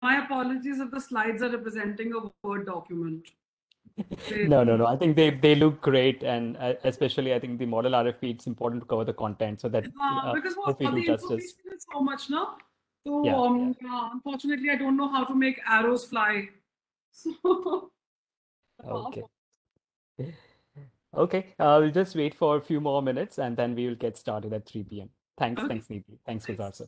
My apologies if the slides are representing a Word document. No. I think they look great, and especially I think the model RFP, it's important to cover the content so that because hope we all do the justice. information is so much now. So Yeah. unfortunately, I don't know how to make arrows fly. So Okay. Okay. We'll just wait for a few more minutes and then we will get started at 3 p.m. Thanks, okay. Nikki. Thanks, Gulzar sir.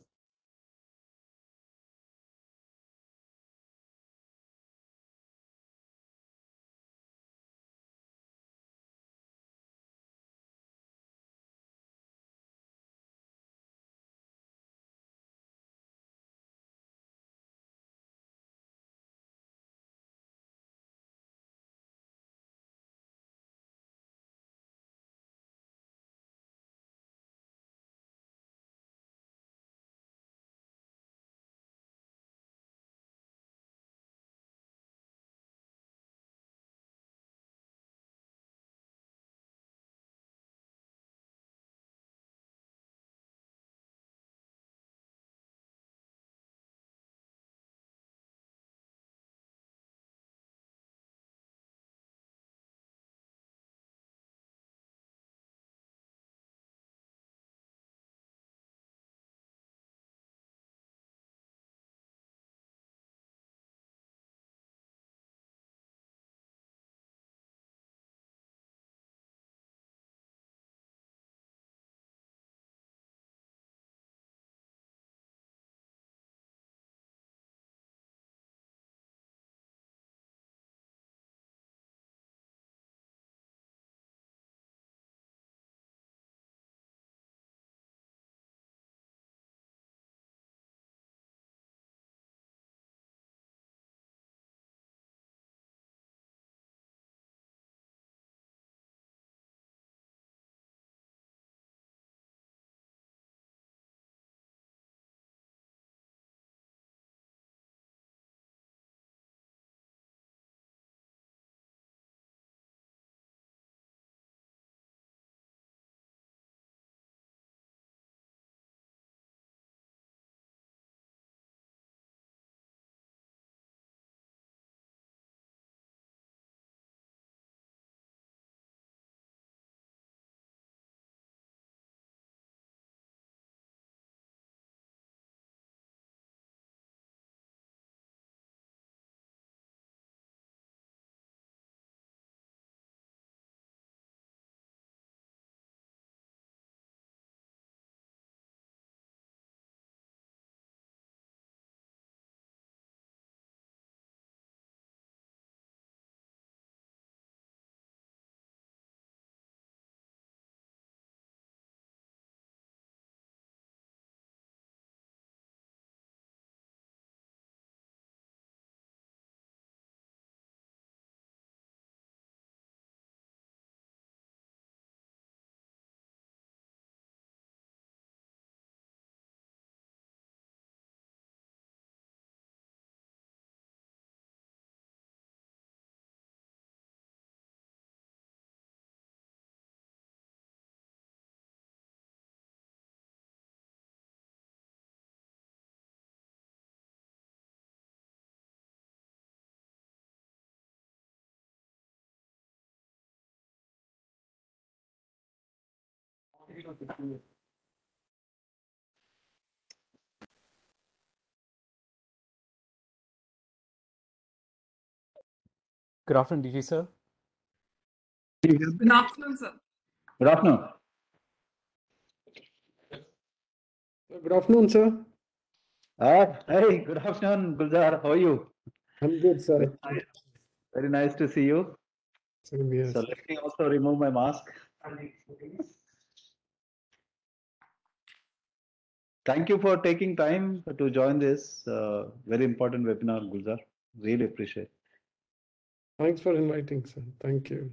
Good afternoon, DG sir. Good afternoon, sir. Good afternoon. Good afternoon, sir. Hey, good afternoon, Gulzar. How are you? I'm good, sir. Very nice to see you. Same here. So let me also remove my mask. Thank you for taking time to join this very important webinar, Gulzar. Really appreciate it. Thanks for inviting, sir. Thank you.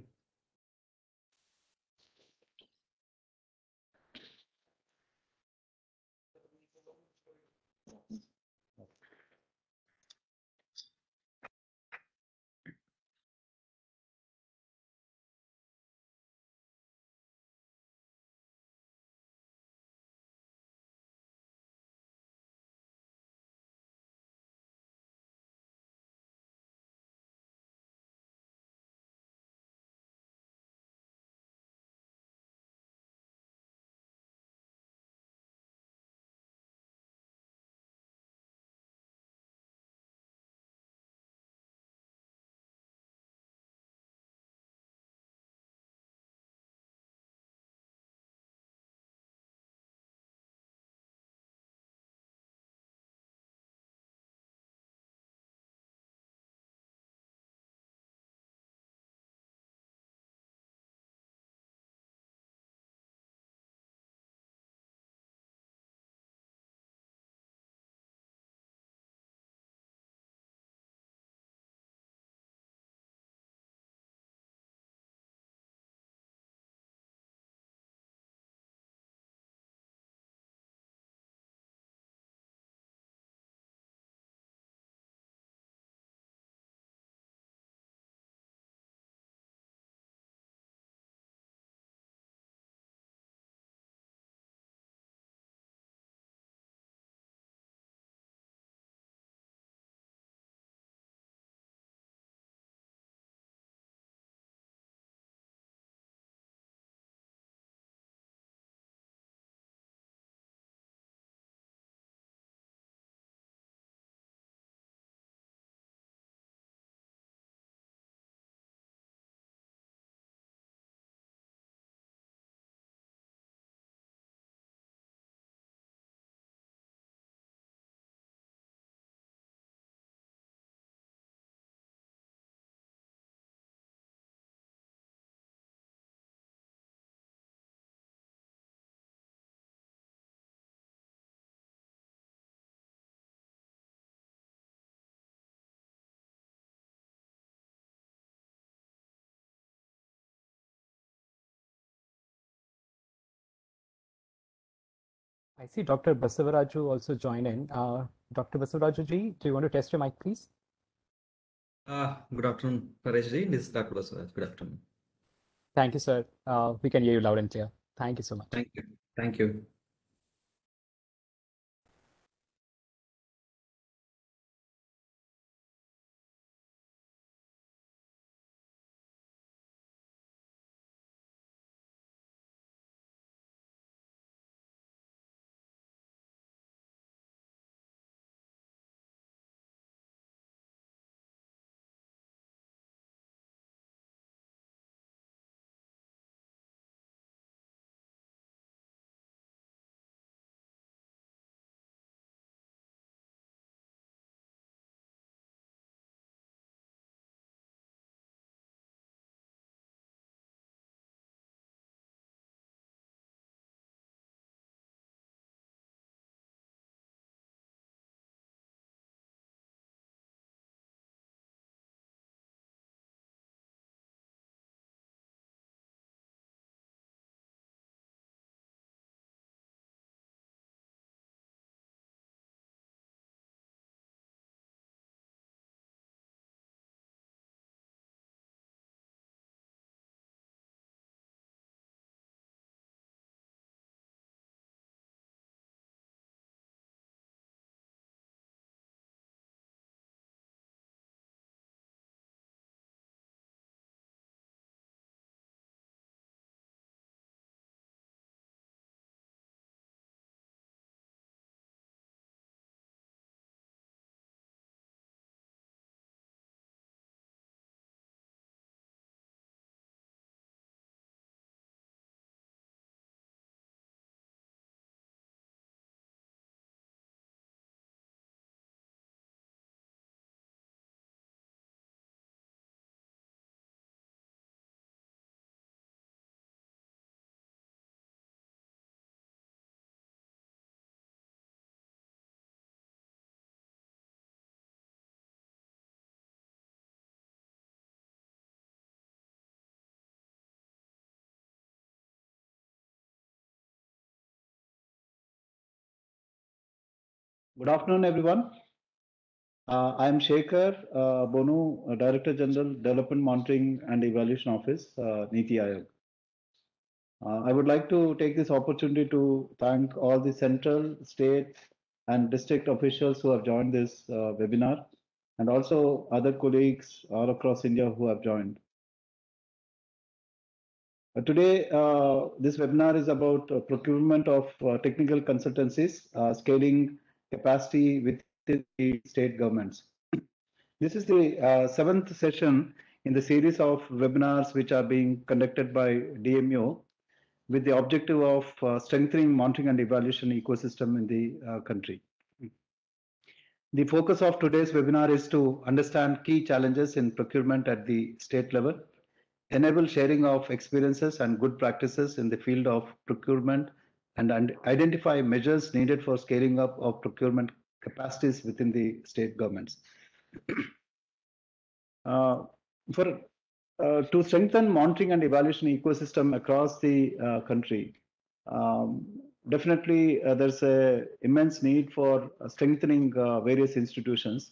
I see Dr. Basavaraju also join in. Dr. Basavaraju ji, do you want to test your mic, please? Good afternoon, Paresh ji. This is Dr. Basavaraj. Good afternoon. Thank you, sir. We can hear you loud and clear. Thank you so much. Thank you. Thank you. Good afternoon, everyone. I am Shekhar Bonu, Director General, Development Monitoring and Evaluation Office, Niti Aayog. I would like to take this opportunity to thank all the central, state, and district officials who have joined this webinar, and also other colleagues all across India who have joined. Today, this webinar is about procurement of technical consultancies, scaling capacity within the state governments. This is the seventh session in the series of webinars which are being conducted by DMO with the objective of strengthening monitoring and evaluation ecosystem in the country. The focus of today's webinar is to understand key challenges in procurement at the state level, enable sharing of experiences and good practices in the field of procurement, and identify measures needed for scaling up of procurement capacities within the state governments. To strengthen monitoring and evaluation ecosystem across the country, definitely there's an immense need for strengthening various institutions.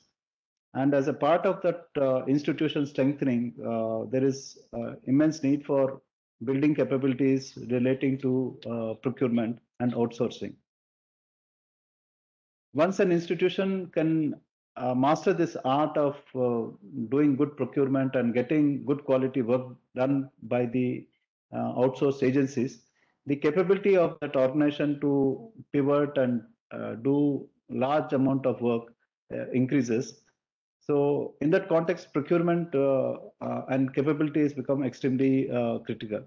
And as a part of that institution strengthening, there is immense need for building capabilities relating to procurement and outsourcing. Once an institution can master this art of doing good procurement and getting good quality work done by the outsourced agencies, the capability of that organization to pivot and do large amount of work increases. So in that context, procurement and capabilities become extremely critical.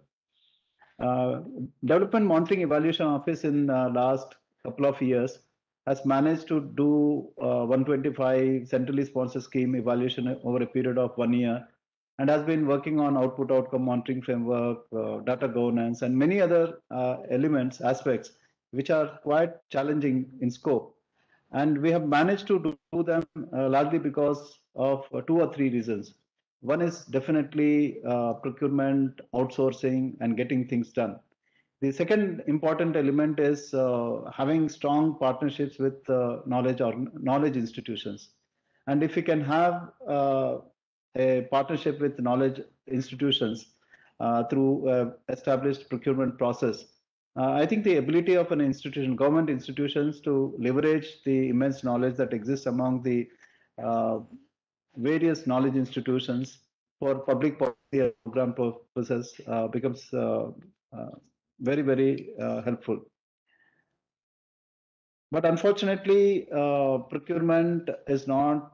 Development Monitoring Evaluation Office in last couple of years has managed to do 125 centrally sponsored scheme evaluation over a period of 1 year, and has been working on output outcome monitoring framework, data governance, and many other aspects which are quite challenging in scope. And we have managed to do them largely because of 2 or 3 reasons. One is definitely procurement, outsourcing, and getting things done. The second important element is having strong partnerships with knowledge institutions. And if we can have a partnership with knowledge institutions through established procurement process, I think the ability of an institution, government institutions, to leverage the immense knowledge that exists among the various knowledge institutions for public policy and program purposes becomes very, very helpful. But unfortunately, procurement is not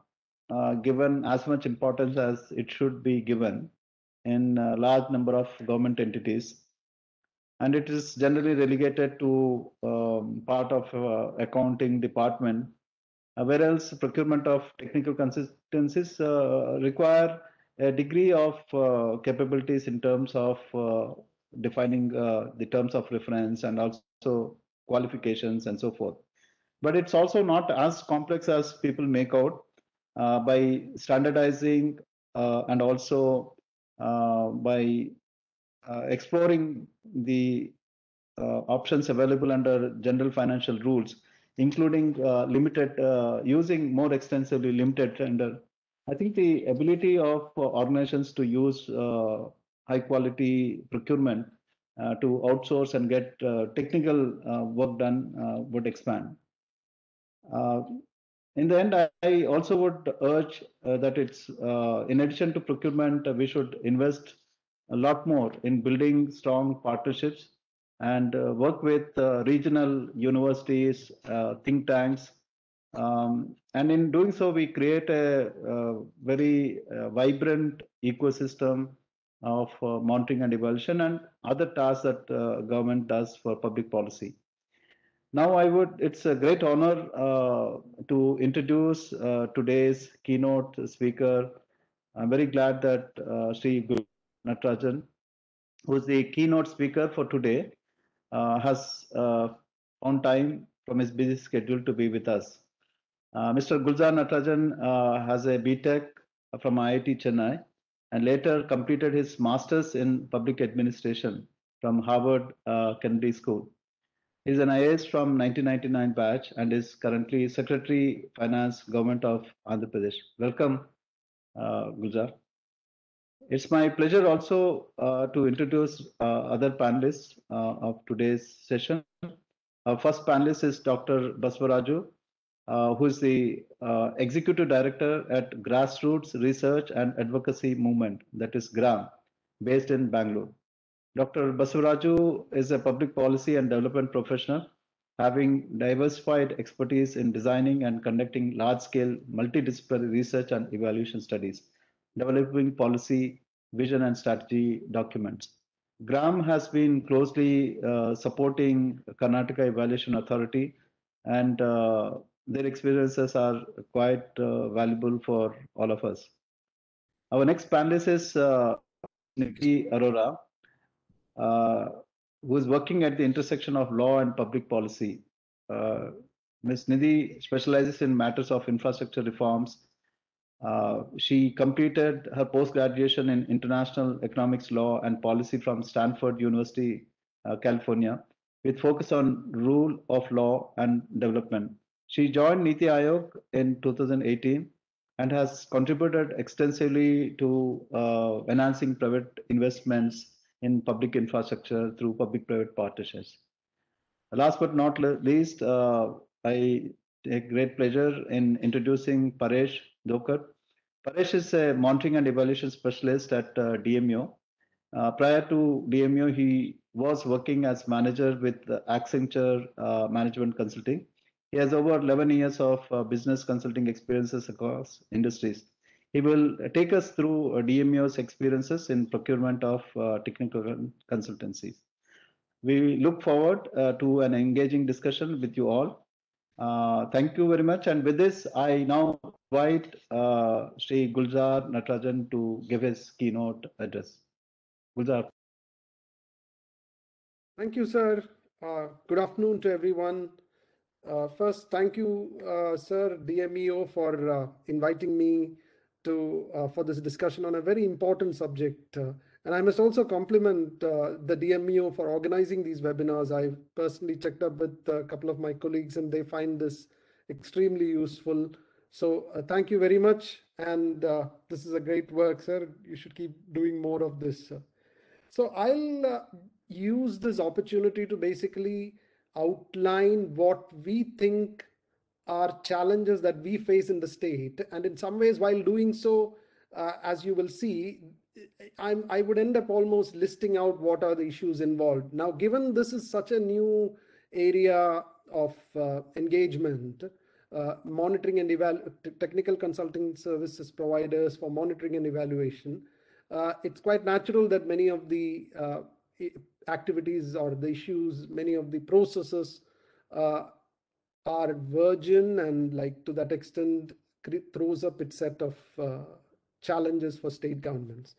given as much importance as it should be given in a large number of government entities. And it is generally relegated to part of accounting department, whereas procurement of technical consultancies require a degree of capabilities in terms of defining the terms of reference and also qualifications and so forth. But it's also not as complex as people make out. By standardizing and also by exploring the options available under general financial rules, including using more extensively limited tender, I think the ability of organizations to use high quality procurement to outsource and get technical work done would expand. In the end, I also would urge that it's in addition to procurement, we should invest a lot more in building strong partnerships and work with regional universities, think tanks. And in doing so, we create a very vibrant ecosystem of monitoring and evaluation and other tasks that government does for public policy. Now, it's a great honor to introduce today's keynote speaker. I'm very glad that Sri Natarajan, who is the keynote speaker for today, has found time from his busy schedule to be with us. Mr. Gulzar Natarajan has a BTech from IIT Chennai and later completed his master's in public administration from Harvard Kennedy School. He is an IAS from 1999 batch and is currently Secretary Finance, Government of Andhra Pradesh. Welcome, Gulzar. It's my pleasure also to introduce other panelists of today's session. Our first panelist is Dr. Basvaraju, who is the Executive Director at Grassroots Research and Advocacy Movement, that is GRAM, based in Bangalore. Dr. Basvaraju is a public policy and development professional, having diversified expertise in designing and conducting large-scale multidisciplinary research and evaluation studies, developing policy, vision, and strategy documents. GRAM has been closely supporting Karnataka Evaluation Authority, and their experiences are quite valuable for all of us. Our next panelist is Nikki Arora, who is working at the intersection of law and public policy. Ms. Nidhi specializes in matters of infrastructure reforms. She completed her post-graduation in international economics law and policy from Stanford University, California, with focus on rule of law and development. She joined Niti Aayog in 2018 and has contributed extensively to enhancing private investments in public infrastructure through public-private partnerships. Last but not least, I take great pleasure in introducing Paresh Dokar. Paresh is a monitoring and evaluation specialist at DMO. Prior to DMO, he was working as manager with Accenture Management Consulting. He has over 11 years of business consulting experiences across industries. He will take us through DMO's experiences in procurement of technical consultancies. We look forward to an engaging discussion with you all. Thank you very much. And with this, I now invite Sri Gulzar Natarajan to give his keynote address. Gulzar. Thank you, sir. Good afternoon to everyone. First, thank you, sir, DMEO, for inviting me to for this discussion on a very important subject, And I must also compliment the DMEO for organizing these webinars. I've personally checked up with a couple of my colleagues and they find this extremely useful. So thank you very much. And this is a great work, sir. You should keep doing more of this, sir. So I'll use this opportunity to basically outline what we think are challenges that we face in the state. And in some ways, while doing so, as you will see, I would end up almost listing out what are the issues involved. Now, given this is such a new area of engagement, monitoring and technical consulting services providers for monitoring and evaluation, it's quite natural that many of the activities or the issues, many of the processes are virgin and like to that extent throws up its set of challenges for state governments.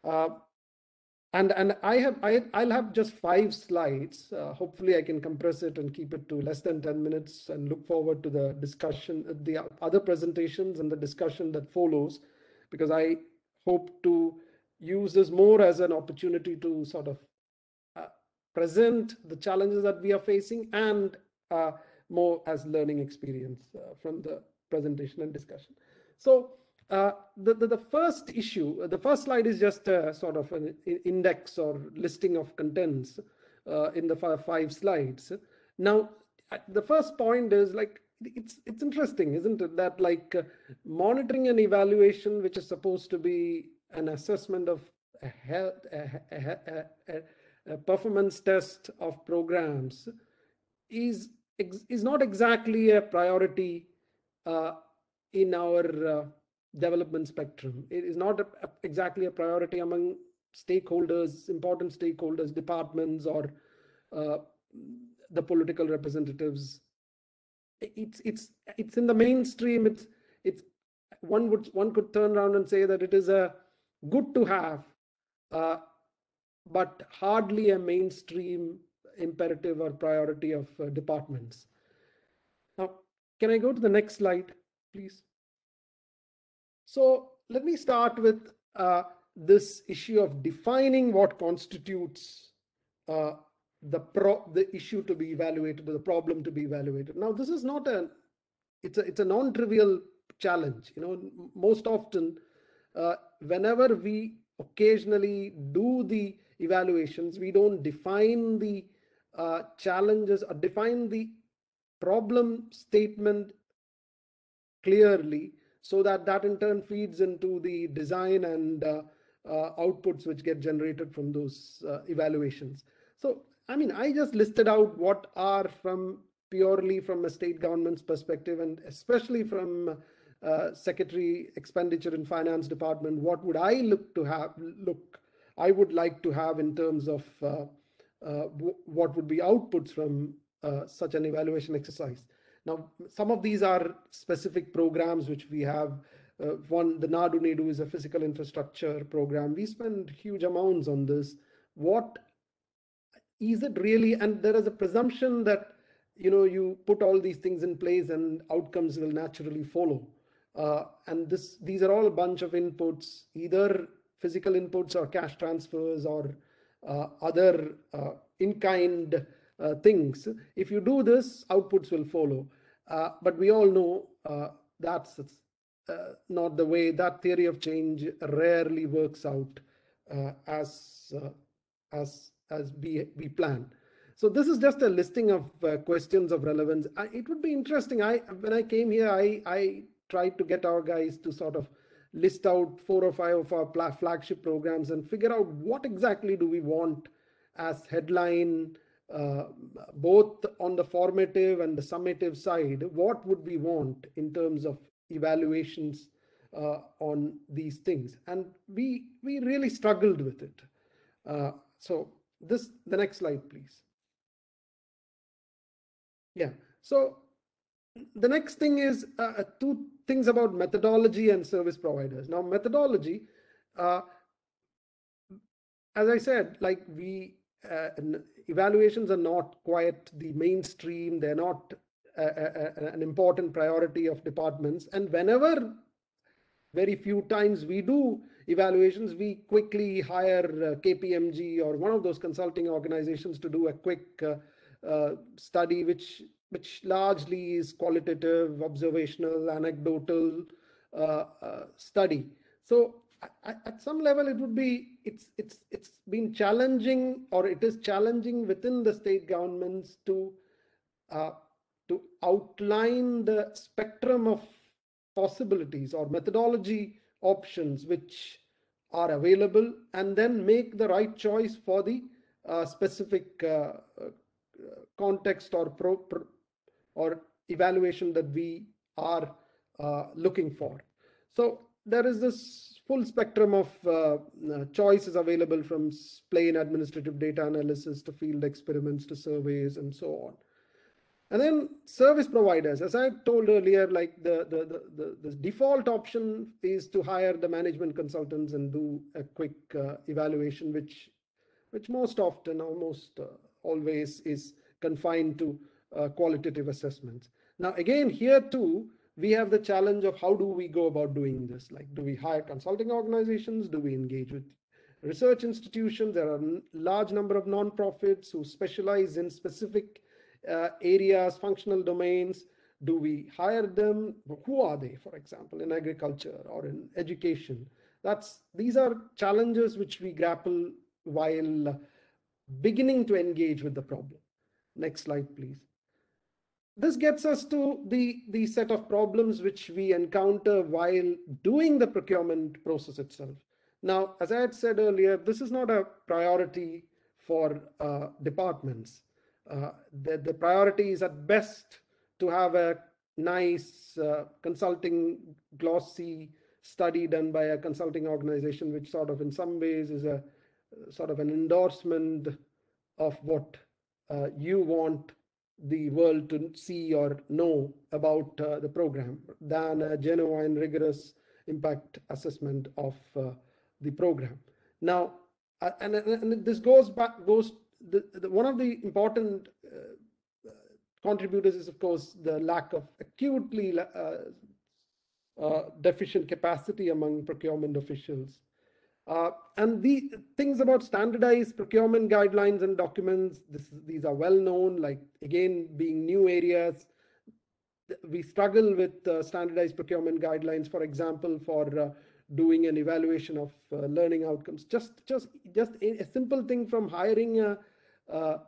And I'll have just 5 slides. Hopefully I can compress it and keep it to less than 10 minutes and look forward to the discussion, the other presentations and the discussion that follows, because I hope to use this more as an opportunity to sort of present the challenges that we are facing and more as learning experience from the presentation and discussion. So the first issue, the first slide is just a sort of an index or listing of contents in the 5 slides. Now, the first point is like, it's interesting, isn't it, that like monitoring and evaluation, which is supposed to be an assessment of a performance test of programs, is not exactly a priority in our development spectrum. It is not exactly a priority among stakeholders, important stakeholders, departments, or the political representatives. It's in the mainstream. It's one could turn around and say that it is a good to have, but hardly a mainstream imperative or priority of departments. Now, can I go to the next slide, please? So let me start with this issue of defining what constitutes the issue to be evaluated, or the problem to be evaluated. Now, this is not it's a non-trivial challenge. You know, most often, whenever we occasionally do the evaluations, we don't define the challenges or define the problem statement clearly, so that in turn feeds into the design and outputs which get generated from those evaluations. So, I mean, I just listed out what are purely from a state government's perspective, and especially from Secretary Expenditure and Finance Department, what would I I would like to have in terms of what would be outputs from such an evaluation exercise. Now, some of these are specific programs which we have. One, the Nadu Nedu, is a physical infrastructure program. We spend huge amounts on this. What is it really? And there is a presumption that, you know, you put all these things in place and outcomes will naturally follow. And these are all a bunch of inputs, either physical inputs or cash transfers or other in-kind things. If you do this, outputs will follow. But we all know that's not the way. That theory of change rarely works out as we plan. So this is just a listing of questions of relevance. It would be interesting. When I came here, I tried to get our guys to sort of list out 4 or 5 of our flagship programs and figure out what exactly do we want as headline, both on the formative and the summative side. What would we want in terms of evaluations on these things? And we really struggled with it. So the next slide, please. Yeah, so the next thing is 2 things about methodology and service providers. Now, methodology, as I said, like evaluations are not quite the mainstream. They're not an important priority of departments. And whenever, very few times we do evaluations, we quickly hire KPMG or one of those consulting organizations to do a quick study, which largely is qualitative, observational, anecdotal study. So at some level, it would be, it's been challenging, or it is challenging within the state governments to outline the spectrum of possibilities or methodology options which are available, and then make the right choice for the specific context or evaluation that we are looking for. So there is this full spectrum of choices available, from plain administrative data analysis to field experiments to surveys and so on. And then service providers, as I told earlier, like the default option is to hire the management consultants and do a quick evaluation, which most often, almost always, is confined to qualitative assessments. Now, again, here too, we have the challenge of how do we go about doing this? Like, do we hire consulting organizations? Do we engage with research institutions? There are a large number of nonprofits who specialize in specific areas, functional domains. Do we hire them? Who are they, for example, in agriculture or in education? These are challenges which we grapple while beginning to engage with the problem. Next slide, please. This gets us to the set of problems which we encounter while doing the procurement process itself. Now, as I had said earlier, this is not a priority for departments. The priority is at best to have a nice consulting glossy study done by a consulting organization, which sort of in some ways is a sort of an endorsement of what you want the world to see or know about the program, than a genuine, rigorous impact assessment of the program. Now, and this goes one of the important contributors is, of course, the lack of acutely deficient capacity among procurement officials. And the things about standardized procurement guidelines and documents, these are well known, like, again, being new areas. We struggle with standardized procurement guidelines, for example, for doing an evaluation of learning outcomes. Just a simple thing from hiring a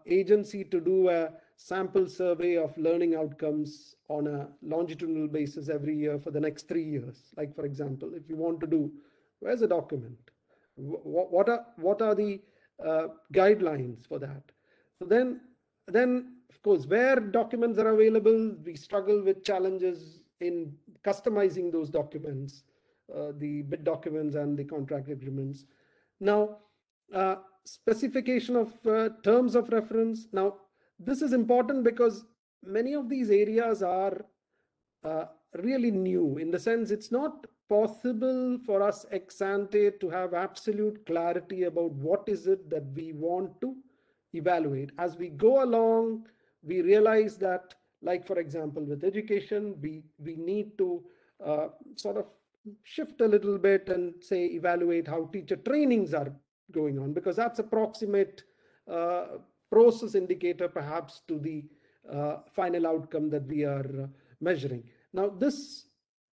agency to do a sample survey of learning outcomes on a longitudinal basis every year for the next 3 years. Like, for example, if you want to do, where's the document? What are the guidelines for that? So then, of course, where documents are available, we struggle with challenges in customizing those documents, the bid documents and the contract agreements. Now, specification of terms of reference. Now, this is important because many of these areas are really new, in the sense it's not possible for us ex ante to have absolute clarity about what is it that we want to evaluate. As we go along, we realize that, like, for example, with education, we need to sort of shift a little bit and say evaluate how teacher trainings are going on, because that's a proximate process indicator perhaps to the final outcome that we are measuring. Now, this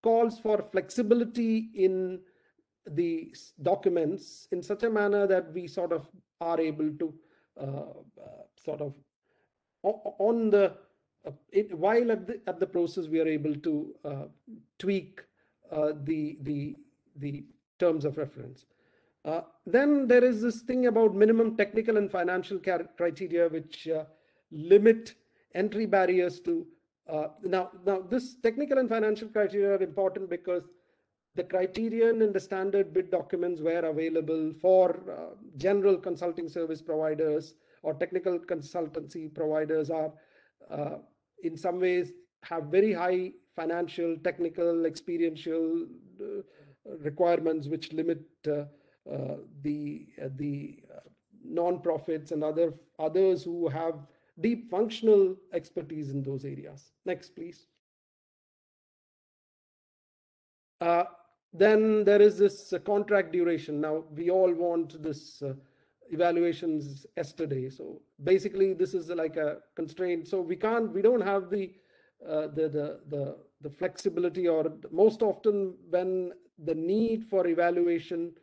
calls for flexibility in the documents in such a manner that we sort of are able to sort of on the while at the process we are able to tweak the terms of reference. Then there is this thing about minimum technical and financial criteria which limit entry barriers to now this technical and financial criteria are important because the criterion and the standard bid documents were available for general consulting service providers or technical consultancy providers are in some ways have very high financial, technical, experiential requirements which limit the non-profits and others who have deep functional expertise in those areas. Next, please. Then there is this contract duration. Now we all want this evaluations yesterday. So basically, this is like a constraint. So we don't have the flexibility, or most often when the need for evaluation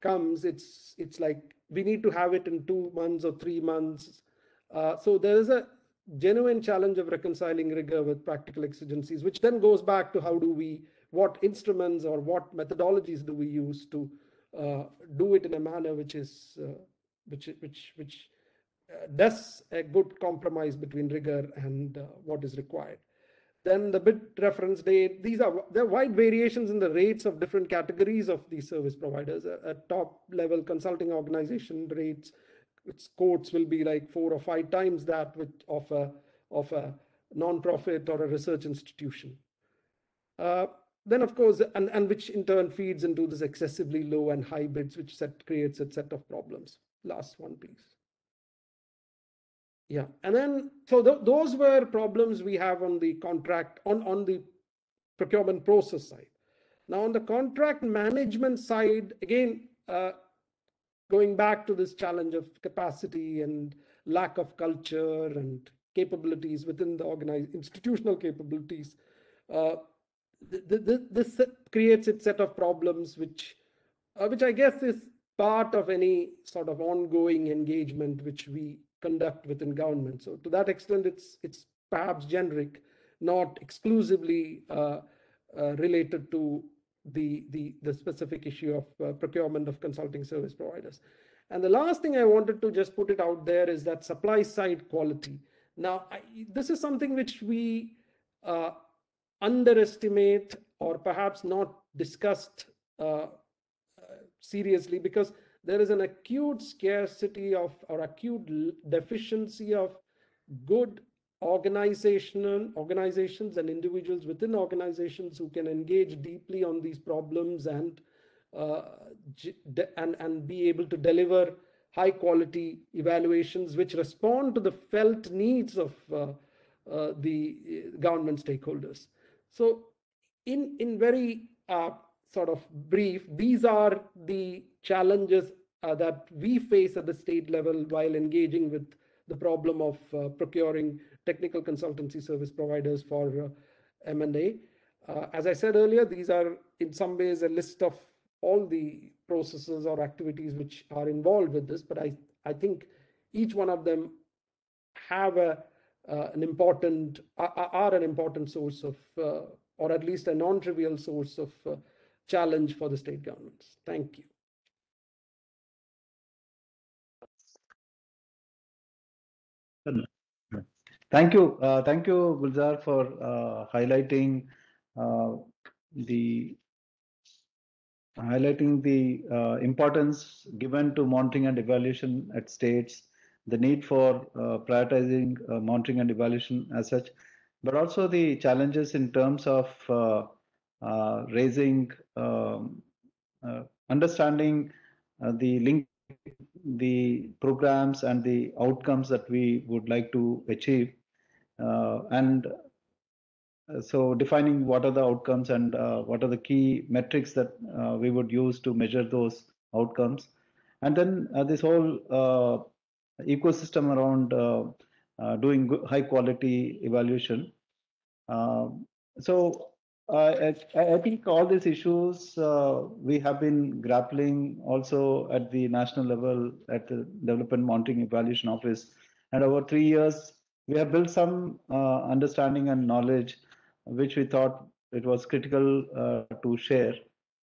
comes, it's like we need to have it in 2 months or 3 months. So there is a genuine challenge of reconciling rigor with practical exigencies, which then goes back to what instruments or what methodologies do we use to do it in a manner which does a good compromise between rigor and what is required. Then the bid reference date. There are wide variations in the rates of different categories of these service providers. At top level consulting organization rates, its quotes will be like 4 or 5 times that of a non-profit or a research institution. Then of course, and which in turn feeds into this excessively low and high bids, which creates a set of problems. Last one, please. Yeah, and then so those were problems we have on the contract, on the procurement process side. Now on the contract management side, again, going back to this challenge of capacity and lack of culture and capabilities within the institutional capabilities, this creates a set of problems which I guess is part of any sort of ongoing engagement which we conduct within government. So to that extent, it's perhaps generic, not exclusively related to the specific issue of procurement of consulting service providers. And the last thing I wanted to just put it out there is that supply side quality. Now, this is something which we underestimate or perhaps not discussed seriously, because there is an acute scarcity of, or acute deficiency of good organizations and individuals within organizations who can engage deeply on these problems and be able to deliver high quality evaluations which respond to the felt needs of the government stakeholders. So in very sort of brief, these are the challenges that we face at the state level while engaging with the problem of procuring technical consultancy service providers for M&A. As I said earlier, these are in some ways a list of all the processes or activities which are involved with this, but I think each one of them have an important source of, or at least a non-trivial source of challenge for the state governments. Thank you. Thank you, Gulzar, for highlighting the importance given to monitoring and evaluation at states, the need for prioritizing monitoring and evaluation as such, but also the challenges in terms of raising, understanding the link, the programs and the outcomes that we would like to achieve, and so defining what are the outcomes and what are the key metrics that we would use to measure those outcomes, and then this whole ecosystem around doing good, high quality evaluation. So I think all these issues we have been grappling also at the national level at the Development Monitoring Evaluation Office, and over 3 years we have built some understanding and knowledge which we thought it was critical to share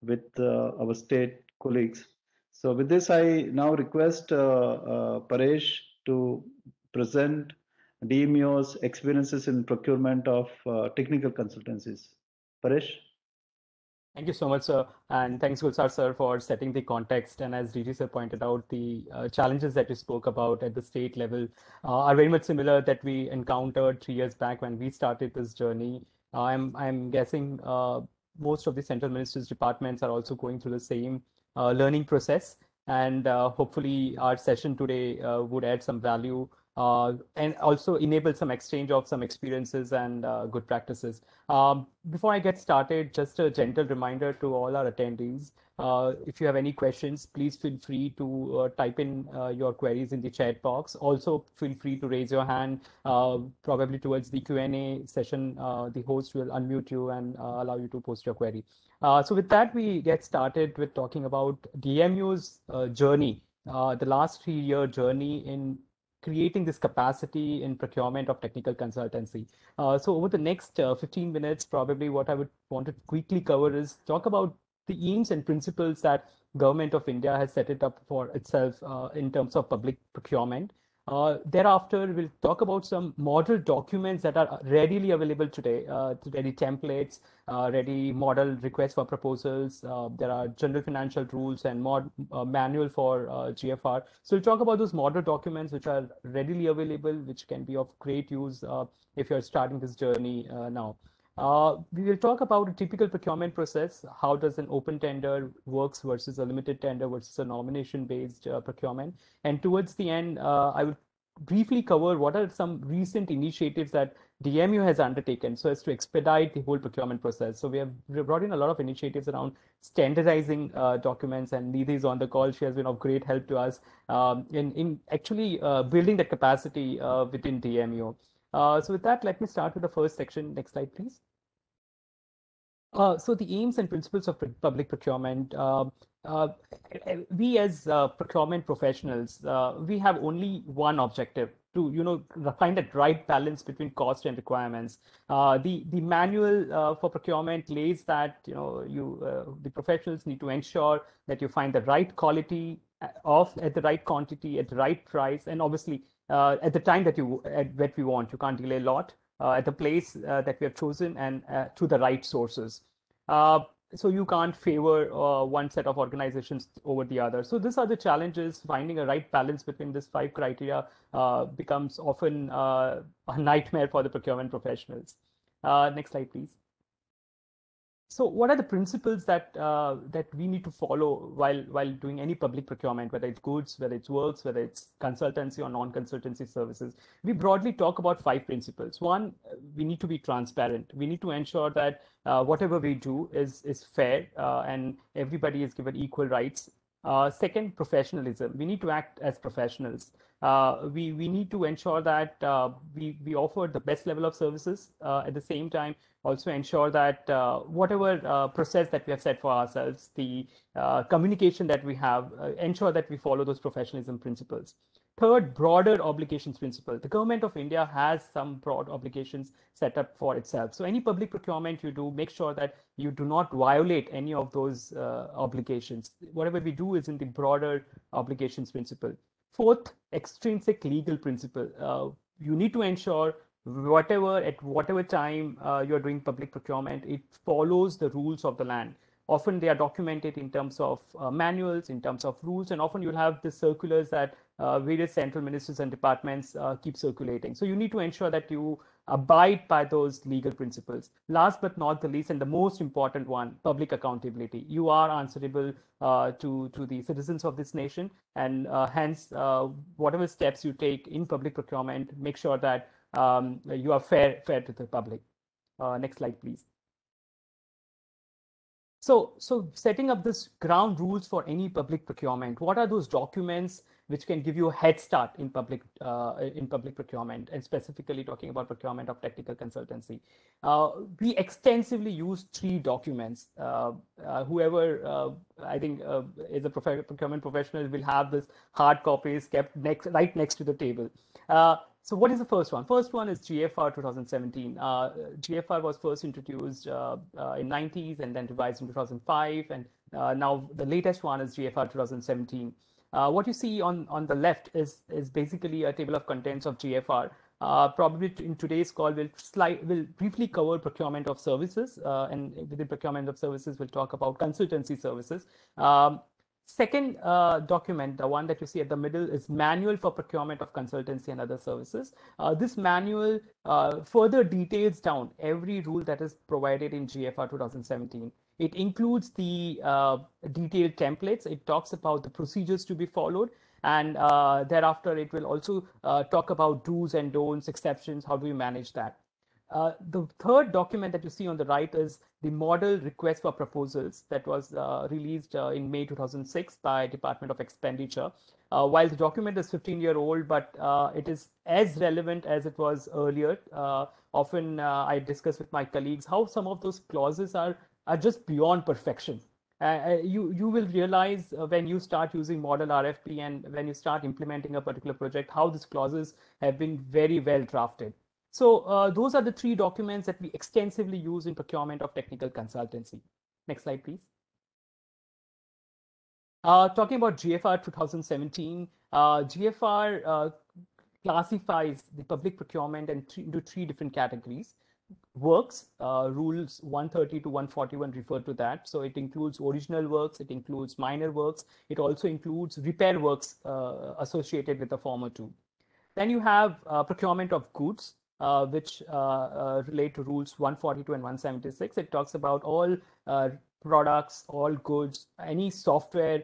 with our state colleagues. So with this, I now request Paresh to present DMEO's experiences in procurement of technical consultancies. Paresh? Thank you so much, sir. And thanks, Gulzar, sir, for setting the context. And as DG sir pointed out, the challenges that you spoke about at the state level are very much similar that we encountered 3 years back when we started this journey. I'm guessing most of the central ministers' departments are also going through the same learning process. And hopefully our session today would add some value and also enable some exchange of some experiences and good practices. Before I get started, just a gentle reminder to all our attendees. If you have any questions, please feel free to type in your queries in the chat box. Also, feel free to raise your hand. Probably towards the Q&A session, the host will unmute you and allow you to post your query. So with that, we get started with talking about DMU's journey, the last 3-year journey in creating this capacity in procurement of technical consultancy. So over the next 15 minutes, probably what I would want to quickly cover is talk about the aims and principles that Government of India has set it up for itself in terms of public procurement. Thereafter, we'll talk about some model documents that are readily available today, ready templates, ready model requests for proposals. There are general financial rules and manual for GFR. So we'll talk about those model documents which are readily available, which can be of great use if you're starting this journey now. We will talk about a typical procurement process. How does an open tender works versus a limited tender versus a nomination-based procurement? And towards the end, I will briefly cover what are some recent initiatives that DMU has undertaken so as to expedite the whole procurement process. So we brought in a lot of initiatives around standardizing documents, and Nidhi is on the call. She has been of great help to us in actually building that capacity within DMU. So with that, let me start with the first section. Next slide, please. So the aims and principles of public procurement. We as procurement professionals, we have only one objective: to find that right balance between cost and requirements. The manual for procurement lays that the professionals need to ensure that you find the right quality at the right quantity at the right price, and obviously at the time that we want. You can't delay a lot. At the place that we have chosen and to the right sources. So you can't favor one set of organizations over the other. So these are the challenges. Finding a right balance between these 5 criteria becomes often a nightmare for the procurement professionals. Next slide, please. So what are the principles that we need to follow while doing any public procurement, whether it's goods, whether it's works, whether it's consultancy or non-consultancy services? We broadly talk about 5 principles. One, we need to be transparent. We need to ensure that whatever we do is fair and everybody is given equal rights. Second, professionalism. We need to act as professionals. We need to ensure that we offer the best level of services. At the same time, also ensure that whatever process that we have set for ourselves, the communication that we have, ensure that we follow those professionalism principles. Third, broader obligations principle. The Government of India has some broad obligations set up for itself. So any public procurement you do, make sure that you do not violate any of those obligations. Whatever we do is in the broader obligations principle. Fourth, extrinsic legal principle. You need to ensure at whatever time you're doing public procurement, it follows the rules of the land. Often they are documented in terms of manuals, in terms of rules, and often you'll have the circulars that various central ministers and departments keep circulating. So you need to ensure that you abide by those legal principles. Last but not the least, and the most important one, public accountability. You are answerable to the citizens of this nation, and hence whatever steps you take in public procurement, make sure that you are fair to the public. Next slide, please. So setting up this ground rules for any public procurement, what are those documents which can give you a head start in public procurement, and specifically talking about procurement of technical consultancy? We extensively use 3 documents. Whoever I think is a procurement professional will have this hard copies kept right next to the table. So what is the first one? First one is GFR 2017. GFR was first introduced in 90s and then revised in 2005. And now the latest one is GFR 2017. What you see on the left is basically a table of contents of GFR. Probably in today's call, we'll briefly cover procurement of services. And within procurement of services, we'll talk about consultancy services. Second document, the one that you see at the middle, is Manual for Procurement of Consultancy and Other Services. This manual further details down every rule that is provided in GFR 2017. It includes the detailed templates. It talks about the procedures to be followed. And thereafter, it will also talk about do's and don'ts, exceptions, how do we manage that. The third document that you see on the right is the model request for proposals that was released in May 2006 by Department of Expenditure. While the document is 15-year-old, but it is as relevant as it was earlier. Often I discuss with my colleagues how some of those clauses are just beyond perfection. You will realize when you start using model RFP and when you start implementing a particular project, how these clauses have been very well drafted. So those are the three documents that we extensively use in procurement of technical consultancy. Next slide, please. Talking about GFR 2017, GFR classifies the public procurement into three different categories. Works, rules 130 to 141 refer to that. So it includes original works, it includes minor works, it also includes repair works associated with the former two. Then you have procurement of goods, which relate to rules 142 and 176. It talks about all products, all goods, any software,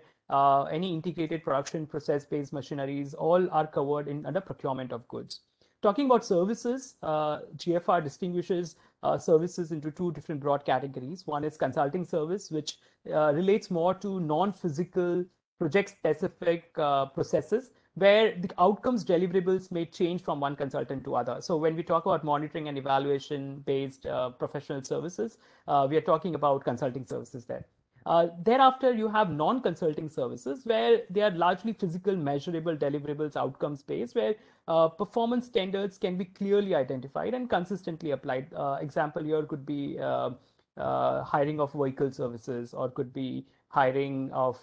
any integrated production process-based machineries, all are covered under procurement of goods. Talking about services, GFR distinguishes services into two different broad categories. One is consulting service, which relates more to non-physical, project-specific processes, where the outcomes deliverables may change from one consultant to other. So when we talk about monitoring and evaluation-based professional services, we are talking about consulting services there. Thereafter, you have non-consulting services where they are largely physical, measurable deliverables, outcomes-based, where performance standards can be clearly identified and consistently applied. Example here could be hiring of vehicle services, or could be hiring of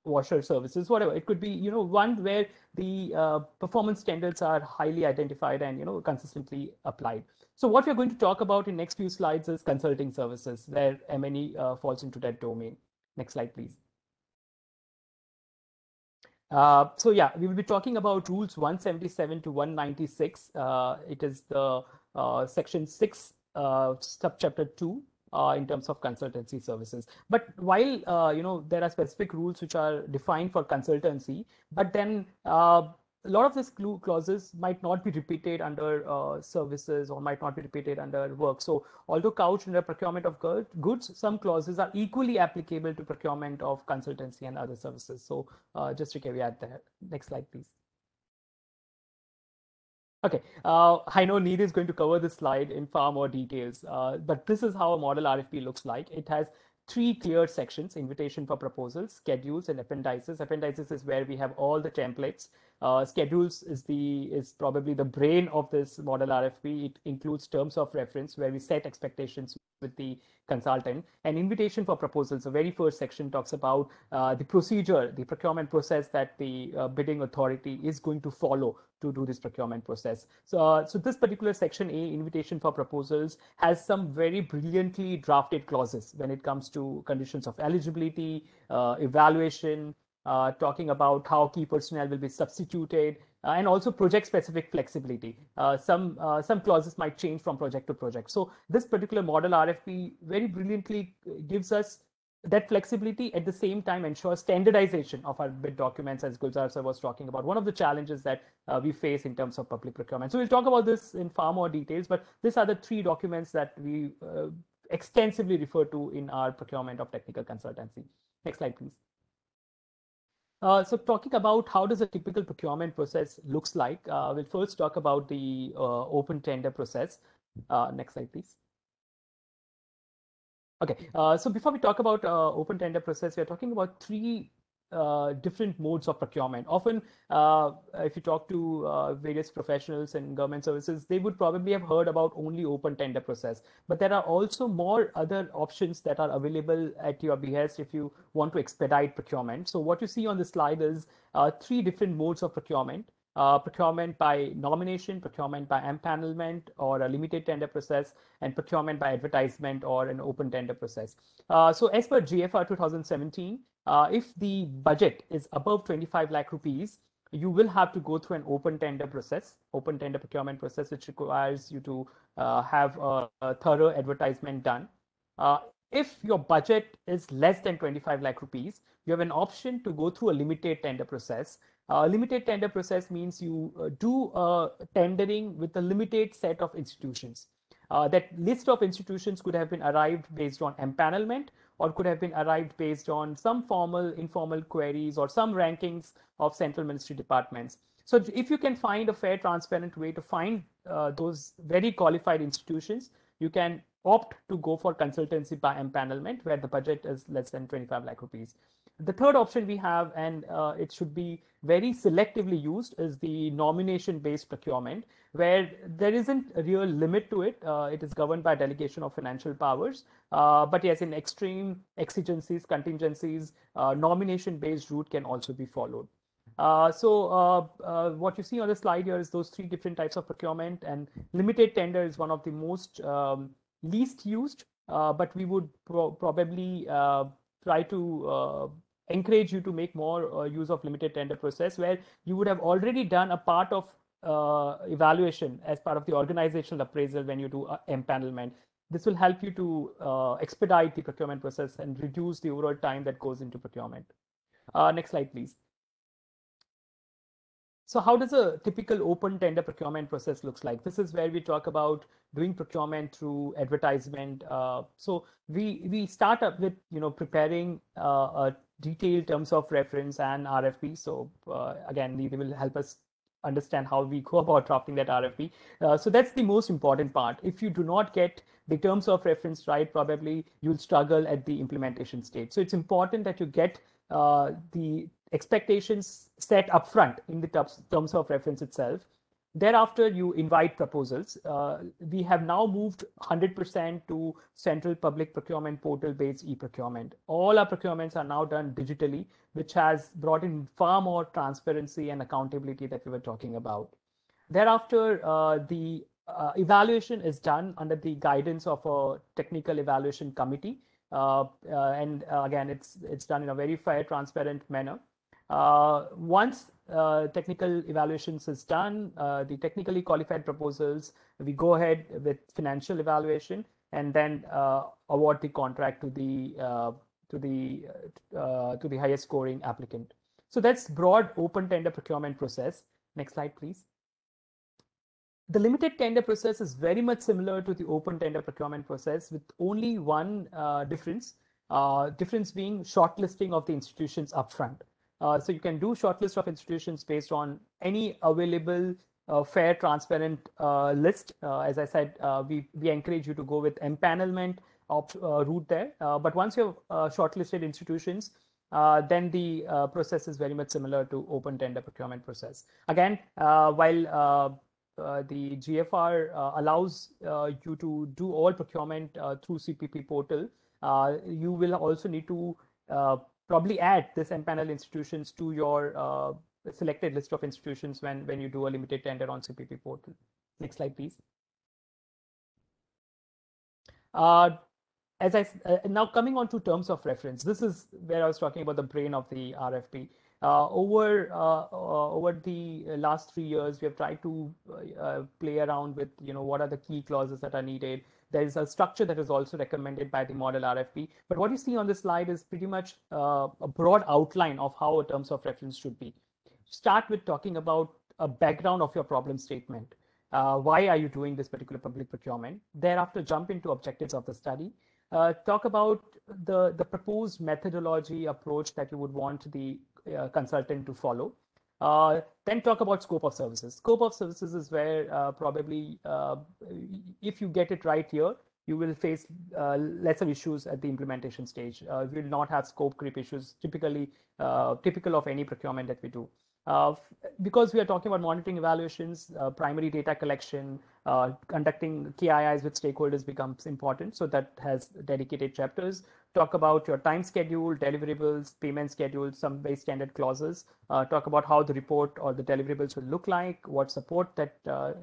washer services, whatever. It could be, one where the performance standards are highly identified and, consistently applied. So what we're going to talk about in next few slides is consulting services, where M&E falls into that domain. Next slide, please. So yeah, we will be talking about rules 177 to 196. It is the section 6, subchapter 2. In terms of consultancy services. But while there are specific rules which are defined for consultancy, but then a lot of these clauses might not be repeated under services, or might not be repeated under work. So although couched under procurement of goods, some clauses are equally applicable to procurement of consultancy and other services. So just to caveat that. Next slide, please. Okay, I know Neil is going to cover this slide in far more details, but this is how a model RFP looks like. It has three clear sections: invitation for proposals, schedules, and appendices. Appendices is where we have all the templates. Schedules is probably the brain of this model RFP. It includes terms of reference where we set expectations with the consultant. And invitation for proposals, the very first section talks about the procedure, the procurement process that the bidding authority is going to follow to do this procurement process. So this particular section A, invitation for proposals, has some very brilliantly drafted clauses when it comes to conditions of eligibility, evaluation, talking about how key personnel will be substituted, and also project-specific flexibility. Some clauses might change from project to project. So this particular model RFP very brilliantly gives us that flexibility, at the same time ensures standardization of our bid documents, as Gulzar sir was talking about, one of the challenges that we face in terms of public procurement. So we'll talk about this in far more details, but these are the three documents that we extensively refer to in our procurement of technical consultancy. Next slide, please. So talking about how does a typical procurement process looks like, we'll first talk about the open tender process. Next slide, please. Okay, so before we talk about open tender process, we are talking about three different modes of procurement. Often, if you talk to various professionals in government services, they would probably have heard about only open tender process. But there are also more other options that are available at your behest if you want to expedite procurement. So what you see on the slide is three different modes of procurement. Procurement by nomination, procurement by empanelment or a limited tender process, and procurement by advertisement or an open tender process. So as per GFR 2017, if the budget is above 25 lakh rupees, you will have to go through an open tender process, open tender procurement process, which requires you to have a thorough advertisement done. If your budget is less than 25 lakh rupees, you have an option to go through a limited tender process. Limited tender process means you do tendering with a limited set of institutions. That list of institutions could have been arrived based on empanelment, or could have been arrived based on some formal, informal queries or some rankings of central ministry departments. So if you can find a fair, transparent way to find those very qualified institutions, you can opt to go for consultancy by empanelment, where the budget is less than 25 lakh rupees. The third option we have, and it should be very selectively used, is the nomination-based procurement, where there isn't a real limit to it. It is governed by delegation of financial powers. But yes, in extreme exigencies, contingencies, nomination-based route can also be followed. What you see on the slide here is those three different types of procurement, and limited tender is one of the most least used, but we would probably try to encourage you to make more use of limited tender process, where you would have already done a part of evaluation as part of the organizational appraisal when you do empanelment. This will help you to expedite the procurement process and reduce the overall time that goes into procurement. Next slide, please. So how does a typical open tender procurement process looks like? This is where we talk about doing procurement through advertisement. So we start up with preparing a detailed terms of reference and RFP. So again, they will help us understand how we go about drafting that RFP. So that's the most important part. If you do not get the terms of reference right, probably you'll struggle at the implementation stage. So it's important that you get the expectations set upfront in the terms of reference itself. Thereafter, you invite proposals. We have now moved 100% to central public procurement portal-based e-procurement. All our procurements are now done digitally, which has brought in far more transparency and accountability that we were talking about. Thereafter, the evaluation is done under the guidance of a technical evaluation committee. Again, it's done in a very fair, transparent manner. Once technical evaluations is done, the technically qualified proposals, we go ahead with financial evaluation and then award the contract to the highest scoring applicant. So that's broad open tender procurement process. Next slide, please. The limited tender process is very much similar to the open tender procurement process, with only one difference being shortlisting of the institutions upfront. So you can do shortlist of institutions based on any available fair, transparent list. As I said, we encourage you to go with empanelment route there. But once you have shortlisted institutions, then the process is very much similar to open tender procurement process. Again, while the GFR allows you to do all procurement through CPP portal, you will also need to probably add this empanel institutions to your selected list of institutions when you do a limited tender on CPP portal. Next slide, please. Now coming on to terms of reference, this is where I was talking about the brain of the RFP. Over the last 3 years, we have tried to play around with what are the key clauses that are needed. There is a structure that is also recommended by the model RFP. But what you see on this slide is pretty much a broad outline of how a terms of reference should be. Start with talking about a background of your problem statement. Why are you doing this particular public procurement? Thereafter, jump into objectives of the study. Talk about the proposed methodology approach that you would want the consultant to follow. Then talk about scope of services. Scope of services is where probably if you get it right here, you will face lesser issues at the implementation stage. You will not have scope creep issues typical of any procurement that we do. Because we are talking about monitoring evaluations, primary data collection, conducting KIIs with stakeholders becomes important. So that has dedicated chapters. Talk about your time schedule, deliverables, payment schedule, some very standard clauses. Talk about how the report or the deliverables will look like, what support that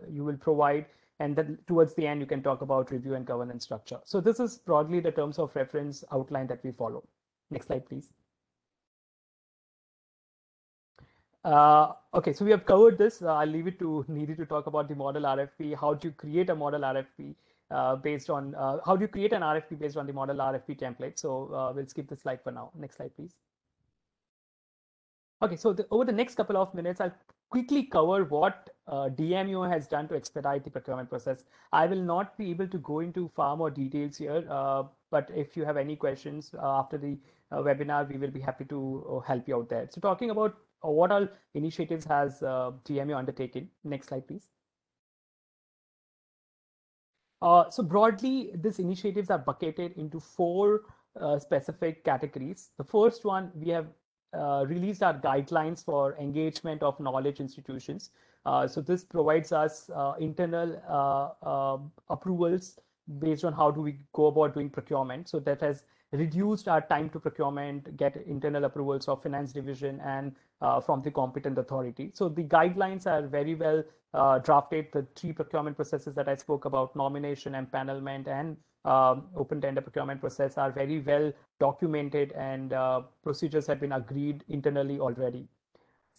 you will provide. And then towards the end, you can talk about review and governance structure. So this is broadly the terms of reference outline that we follow. Next slide, please. Okay, so we have covered this. I'll leave it to Nidhi to talk about the model RFP. How do you create a model RFP? based on how do you create an RFP based on the model RFP template. So we'll skip the slide for now. Next slide, please. Okay, so over the next couple of minutes, I'll quickly cover what DMO has done to expedite the procurement process. I will not be able to go into far more details here, but if you have any questions after the webinar, we will be happy to help you out there. So talking about what all initiatives has DMO undertaken. Next slide, please. So broadly, these initiatives are bucketed into four specific categories. The first one, we have released our guidelines for engagement of knowledge institutions. So this provides us internal approvals based on how do we go about doing procurement. So that has reduced our time to procurement, get internal approvals of finance division and from the competent authority. So the guidelines are very well drafted. The three procurement processes that I spoke about, nomination, empanelment, and open tender procurement process are very well documented, and procedures have been agreed internally already.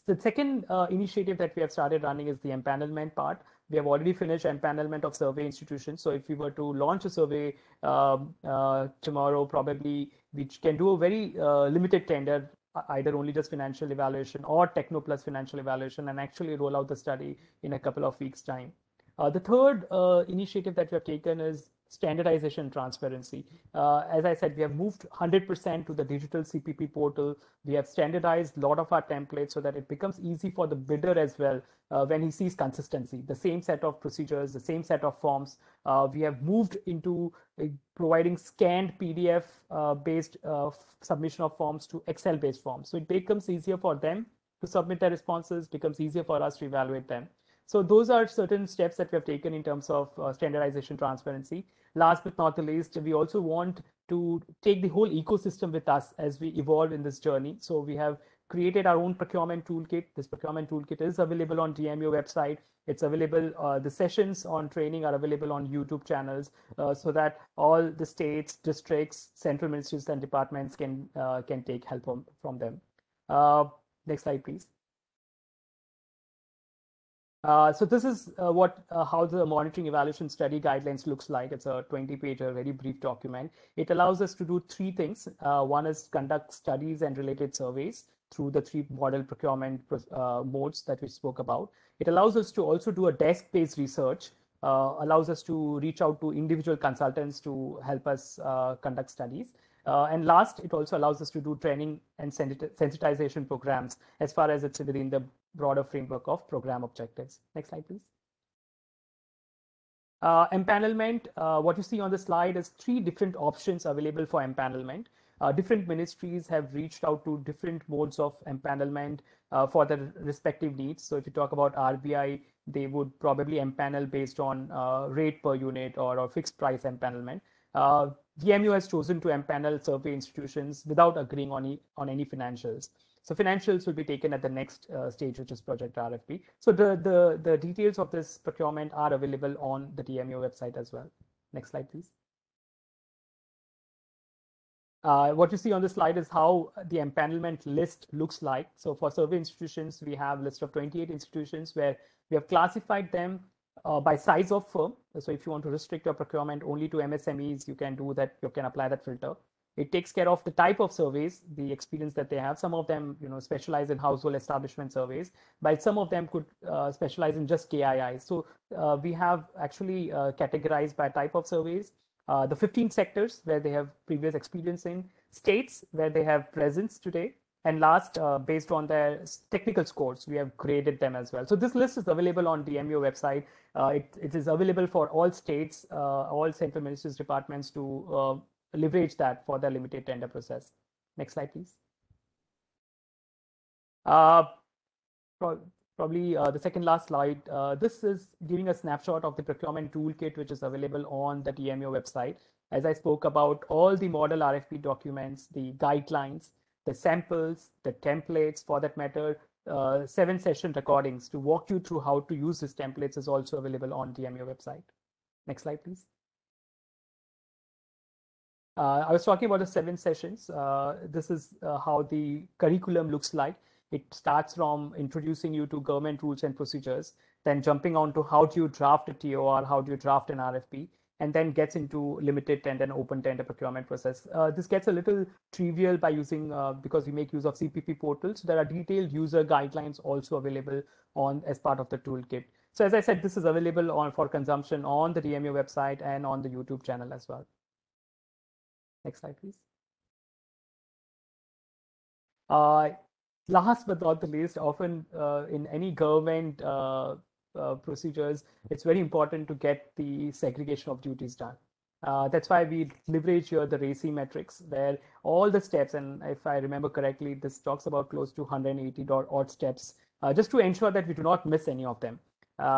The second initiative that we have started running is the empanelment part. We have already finished empanelment of survey institutions. So if we were to launch a survey tomorrow, probably we can do a very limited tender, either only just financial evaluation or techno plus financial evaluation, and actually roll out the study in a couple of weeks' time. The third initiative that we have taken is standardization transparency. As I said, we have moved 100% to the digital CPP portal. We have standardized a lot of our templates so that it becomes easy for the bidder as well when he sees consistency, the same set of procedures, the same set of forms. We have moved into providing scanned PDF based submission of forms to Excel based forms. So it becomes easier for them to submit their responses, becomes easier for us to evaluate them. So those are certain steps that we have taken in terms of standardization transparency. Last but not the least, we also want to take the whole ecosystem with us as we evolve in this journey. So we have created our own procurement toolkit. This procurement toolkit is available on DMO website. It's available, the sessions on training are available on YouTube channels so that all the states, districts, central ministries and departments can take help from them. Next slide, please. So this is how the monitoring evaluation study guidelines looks like. It's a 20-page, very brief document. It allows us to do three things. One is conduct studies and related surveys through the three model procurement modes that we spoke about. It allows us to also do a desk-based research, allows us to reach out to individual consultants to help us conduct studies. And last, it also allows us to do training and sensitization programs as far as it's within the broader framework of program objectives. Next slide, please. Empanelment, what you see on the slide is three different options available for empanelment. Different ministries have reached out to different modes of empanelment for their respective needs. So if you talk about RBI, they would probably empanel based on rate per unit or fixed price empanelment. DMO has chosen to empanel survey institutions without agreeing on any financials. So financials will be taken at the next stage, which is Project RFP. So the details of this procurement are available on the DMO website as well. Next slide, please. What you see on the slide is how the empanelment list looks like. So for survey institutions, we have a list of 28 institutions where we have classified them by size of firm. So if you want to restrict your procurement only to MSMEs, you can do that. You can apply that filter. It takes care of the type of surveys, the experience that they have. Some of them, specialize in household establishment surveys, but some of them could specialize in just KII. So we have actually categorized by type of surveys, the 15 sectors where they have previous experience in, states where they have presence today, and last, based on their technical scores, we have graded them as well. So this list is available on DMO website. It is available for all states, all central ministries, departments to leverage that for the limited tender process. Next slide, please. Probably the second last slide. This is giving a snapshot of the procurement toolkit, which is available on the DMO website. As I spoke about, all the model RFP documents, the guidelines, the samples, the templates, for that matter, 7-session recordings to walk you through how to use these templates is also available on DMO website. Next slide, please. I was talking about the 7 sessions. This is how the curriculum looks like. It starts from introducing you to government rules and procedures, then jumping on to how do you draft a TOR, how do you draft an RFP, and then gets into limited tender and open tender procurement process. This gets a little trivial by using, because we make use of CPP portals. There are detailed user guidelines also available on as part of the toolkit. So as I said, this is available for consumption on the DMU website and on the YouTube channel as well. Next slide, please. Last but not the least, often in any government procedures, it's very important to get the segregation of duties done. That's why we leverage here the RACI metrics, where all the steps, and if I remember correctly, this talks about close to 180 odd steps, just to ensure that we do not miss any of them.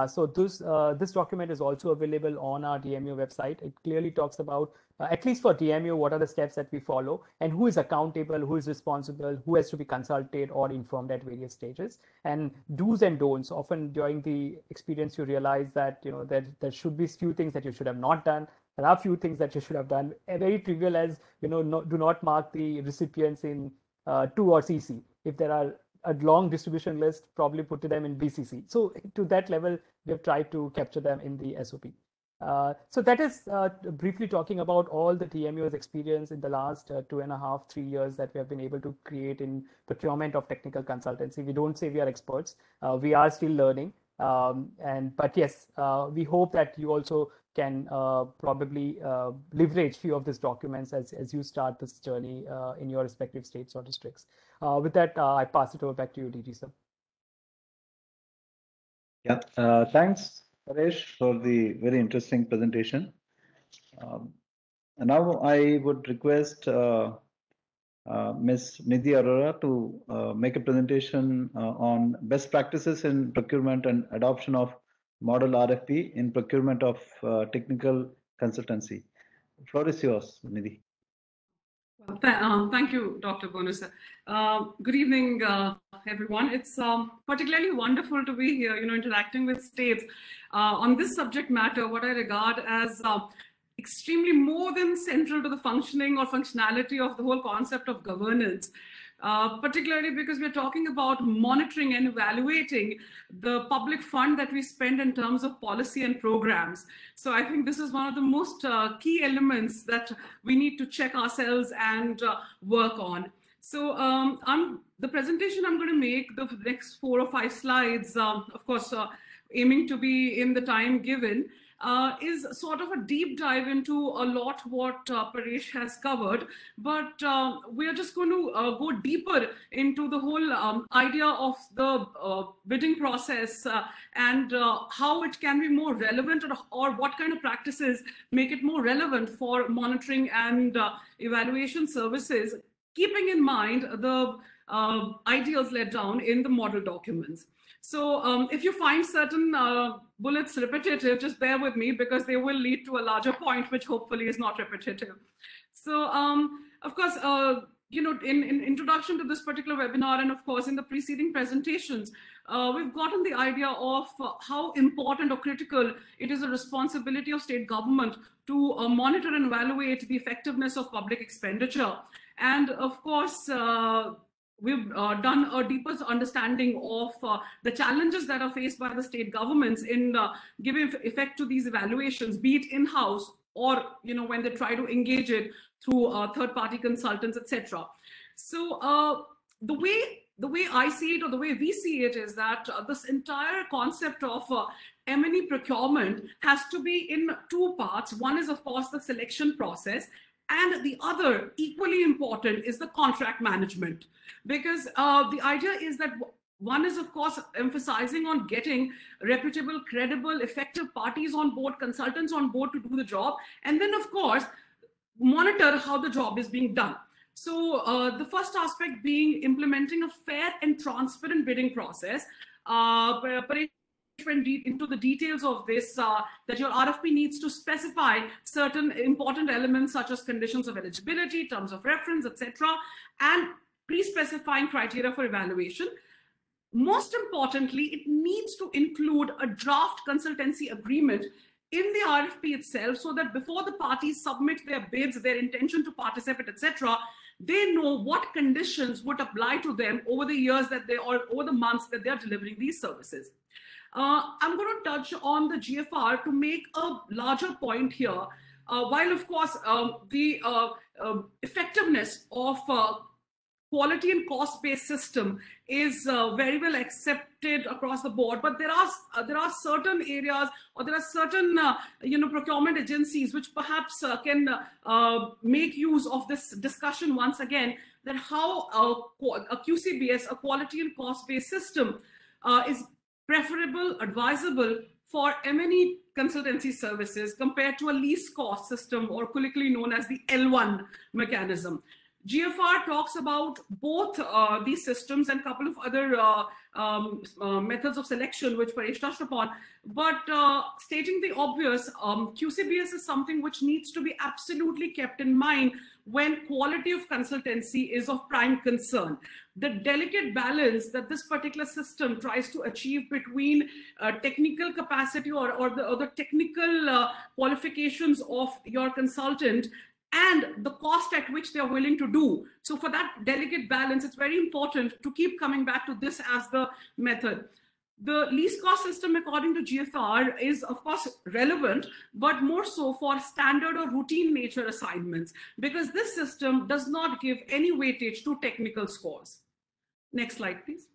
So this document is also available on our DMU website. It clearly talks about, at least for DMU, what are the steps that we follow and who is accountable, who is responsible, who has to be consulted or informed at various stages, and do's and don'ts. Often during the experience, you realize that there should be few things that you should have not done. There are few things that you should have done. Very trivial as, do not mark the recipients in 2 or CC. If there are a long distribution list, probably put them in BCC. So to that level, we have tried to capture them in the SOP. So that is briefly talking about all the TMU's experience in the last 2.5, 3 years that we have been able to create in procurement of technical consultancy. We don't say we are experts. We are still learning. But yes, we hope that you also can probably leverage few of these documents as you start this journey in your respective states or districts. With that, I pass it over back to you, DG sir. Yeah, thanks, Paresh, for the very interesting presentation. And now I would request Ms. Nikki Arora to make a presentation on best practices in procurement and adoption of model RFP in procurement of technical consultancy. The floor is yours, Nidhi. Thank you, Dr. Bonus. Good evening, everyone. It's particularly wonderful to be here, interacting with states on this subject matter, what I regard as extremely more than central to the functioning or functionality of the whole concept of governance. Particularly because we're talking about monitoring and evaluating the public fund that we spend in terms of policy and programs. So I think this is one of the most key elements that we need to check ourselves and work on. So the presentation I'm going to make, the next 4 or 5 slides, of course, aiming to be in the time given, is sort of a deep dive into a lot what Paresh has covered, but we are just going to go deeper into the whole idea of the bidding process and how it can be more relevant, or what kind of practices make it more relevant for monitoring and evaluation services, keeping in mind the ideas laid down in the model documents. So if you find certain bullets repetitive, just bear with me, because they will lead to a larger point, which hopefully is not repetitive. So of course, in introduction to this particular webinar, and of course in the preceding presentations, we've gotten the idea of how important or critical it is a responsibility of state government to monitor and evaluate the effectiveness of public expenditure. And of course, we've done a deeper understanding of the challenges that are faced by the state governments in giving effect to these evaluations, be it in-house or when they try to engage it through third-party consultants, etc. So the way I see it, or the way we see it, is that this entire concept of M&E procurement has to be in 2 parts. One is, of course, the selection process, and the other, equally important, is the contract management. Because the idea is that one is, of course, emphasizing on getting reputable, credible, effective parties on board, consultants on board to do the job, and then, of course, monitor how the job is being done. So the first aspect being implementing a fair and transparent bidding process. Went into the details of this, that your RFP needs to specify certain important elements such as conditions of eligibility, terms of reference, etc., and pre-specifying criteria for evaluation. Most importantly, it needs to include a draft consultancy agreement in the RFP itself, so that before the parties submit their bids, their intention to participate, etc., they know what conditions would apply to them over the years that they, or over the months that they are delivering these services. I'm going to touch on the GFR to make a larger point here. While, of course, the effectiveness of quality and cost-based system is very well accepted across the board, but there are certain areas, or there are certain procurement agencies which perhaps can make use of this discussion once again, that how a QCBS, a quality and cost-based system, is preferable, advisable for M&E consultancy services compared to a least cost system, or colloquially known as the L1 mechanism. GFR talks about both these systems and a couple of other methods of selection, which Paresh touched upon. But stating the obvious, QCBS is something which needs to be absolutely kept in mind when quality of consultancy is of prime concern. The delicate balance that this particular system tries to achieve between technical capacity or the technical qualifications of your consultant and the cost at which they are willing to do. So for that delicate balance, it's very important to keep coming back to this as the method. The least cost system, according to GFR, is of course relevant, but more so for standard or routine nature assignments, because this system does not give any weightage to technical scores. Next slide, please.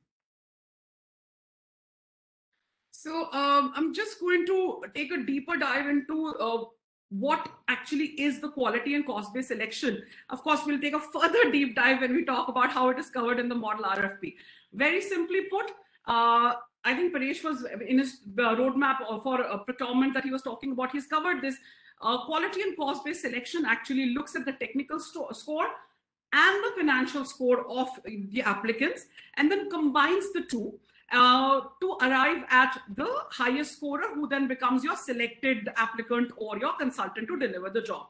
So I'm just going to take a deeper dive into what actually is the quality and cost-based selection. Of course, we'll take a further deep dive when we talk about how it is covered in the model RFP. Very simply put, I think Paresh was in his roadmap for procurement that he was talking about. He's covered this. Quality and cost-based selection actually looks at the technical score and the financial score of the applicants, and then combines the two to arrive at the highest scorer, who then becomes your selected applicant or your consultant to deliver the job.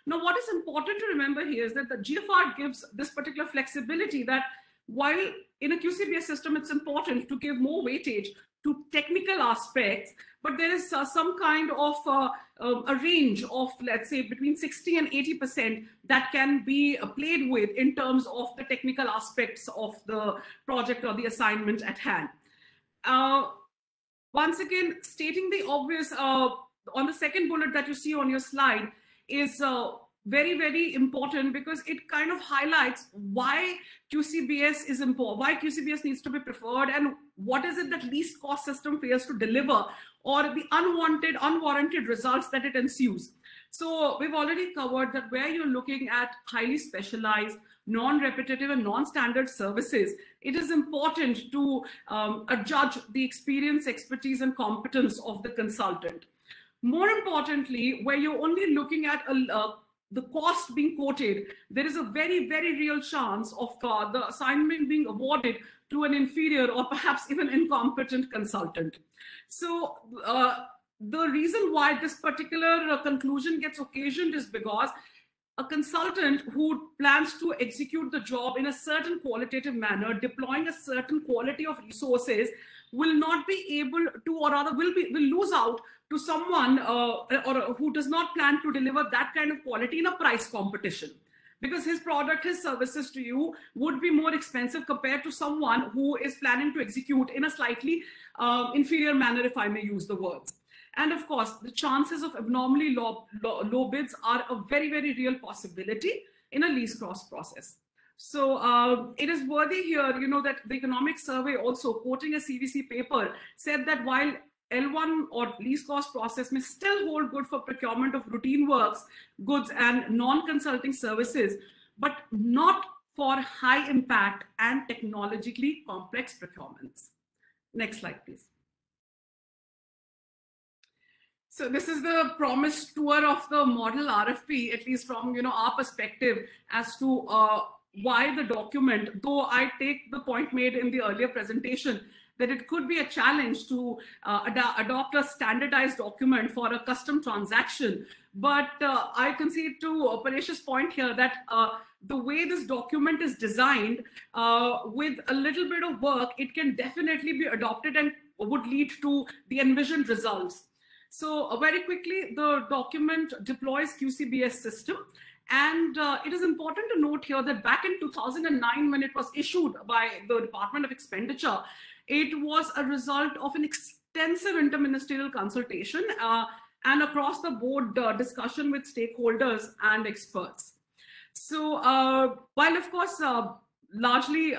Now, what is important to remember here is that the GFR gives this particular flexibility, that while in a QCBS system, it's important to give more weightage to technical aspects, but there is some kind of a range of, let's say, between 60 and 80% that can be played with in terms of the technical aspects of the project or the assignment at hand. Once again, stating the obvious, on the second bullet that you see on your slide is very, very important, because it kind of highlights why QCBS is important, why QCBS needs to be preferred, and what is it that least cost system fails to deliver, or the unwanted, unwarranted results that it ensues. So we've already covered that where you're looking at highly specialized, non-repetitive and non-standard services, it is important to judge the experience, expertise, and competence of the consultant. More importantly, where you're only looking at the cost being quoted, there is a very, very real chance of the assignment being awarded to an inferior or perhaps even incompetent consultant. So the reason why this particular conclusion gets occasioned is because a consultant who plans to execute the job in a certain qualitative manner, deploying a certain quality of resources, will not be able to, or rather will lose out to someone or who does not plan to deliver that kind of quality in a price competition, because his product, his services to you would be more expensive compared to someone who is planning to execute in a slightly inferior manner, if I may use the words. And of course, the chances of abnormally low bids are a very, very real possibility in a least cost process. So it is worthy here, that the economic survey also, quoting a CVC paper, said that while L1 or least cost process may still hold good for procurement of routine works, goods, and non-consulting services, but not for high impact and technologically complex procurements. Next slide, please. So this is the promised tour of the model RFP, at least from our perspective, as to why the document, though I take the point made in the earlier presentation that it could be a challenge to adopt a standardized document for a custom transaction. But I concede to Paresh's point here that the way this document is designed, with a little bit of work, it can definitely be adopted and would lead to the envisioned results. So very quickly, the document deploys QCBS system. And it is important to note here that back in 2009, when it was issued by the Department of Expenditure, it was a result of an extensive interministerial consultation and across the board discussion with stakeholders and experts. So while of course largely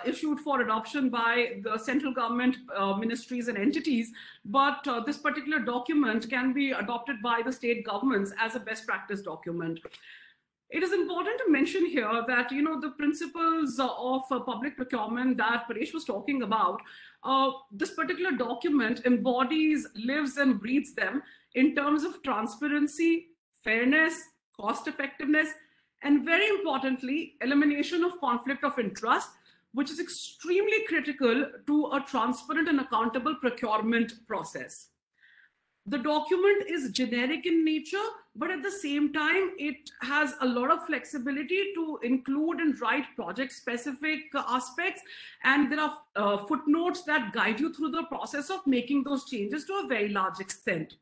issued for adoption by the central government ministries and entities, but this particular document can be adopted by the state governments as a best practice document. It is important to mention here that, you know, the principles of public procurement that Paresh was talking about, this particular document embodies, lives and breathes them in terms of transparency, fairness, cost effectiveness, and very importantly, elimination of conflict of interest, which is extremely critical to a transparent and accountable procurement process. The document is generic in nature, but at the same time, it has a lot of flexibility to include and write project-specific aspects, and there are footnotes that guide you through the process of making those changes to a very large extent.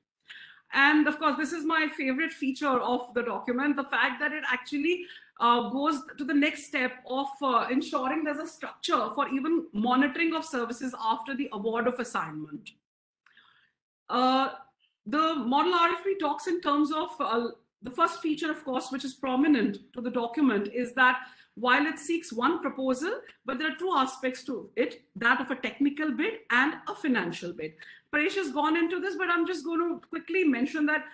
And of course, this is my favorite feature of the document, the fact that it actually goes to the next step of ensuring there's a structure for even monitoring of services after the award of assignment. The model RFP talks in terms of the first feature, of course, which is prominent to the document, is that while it seeks one proposal, but there are two aspects to it, that of a technical bid and a financial bid. Paresh has gone into this, but I'm just going to quickly mention that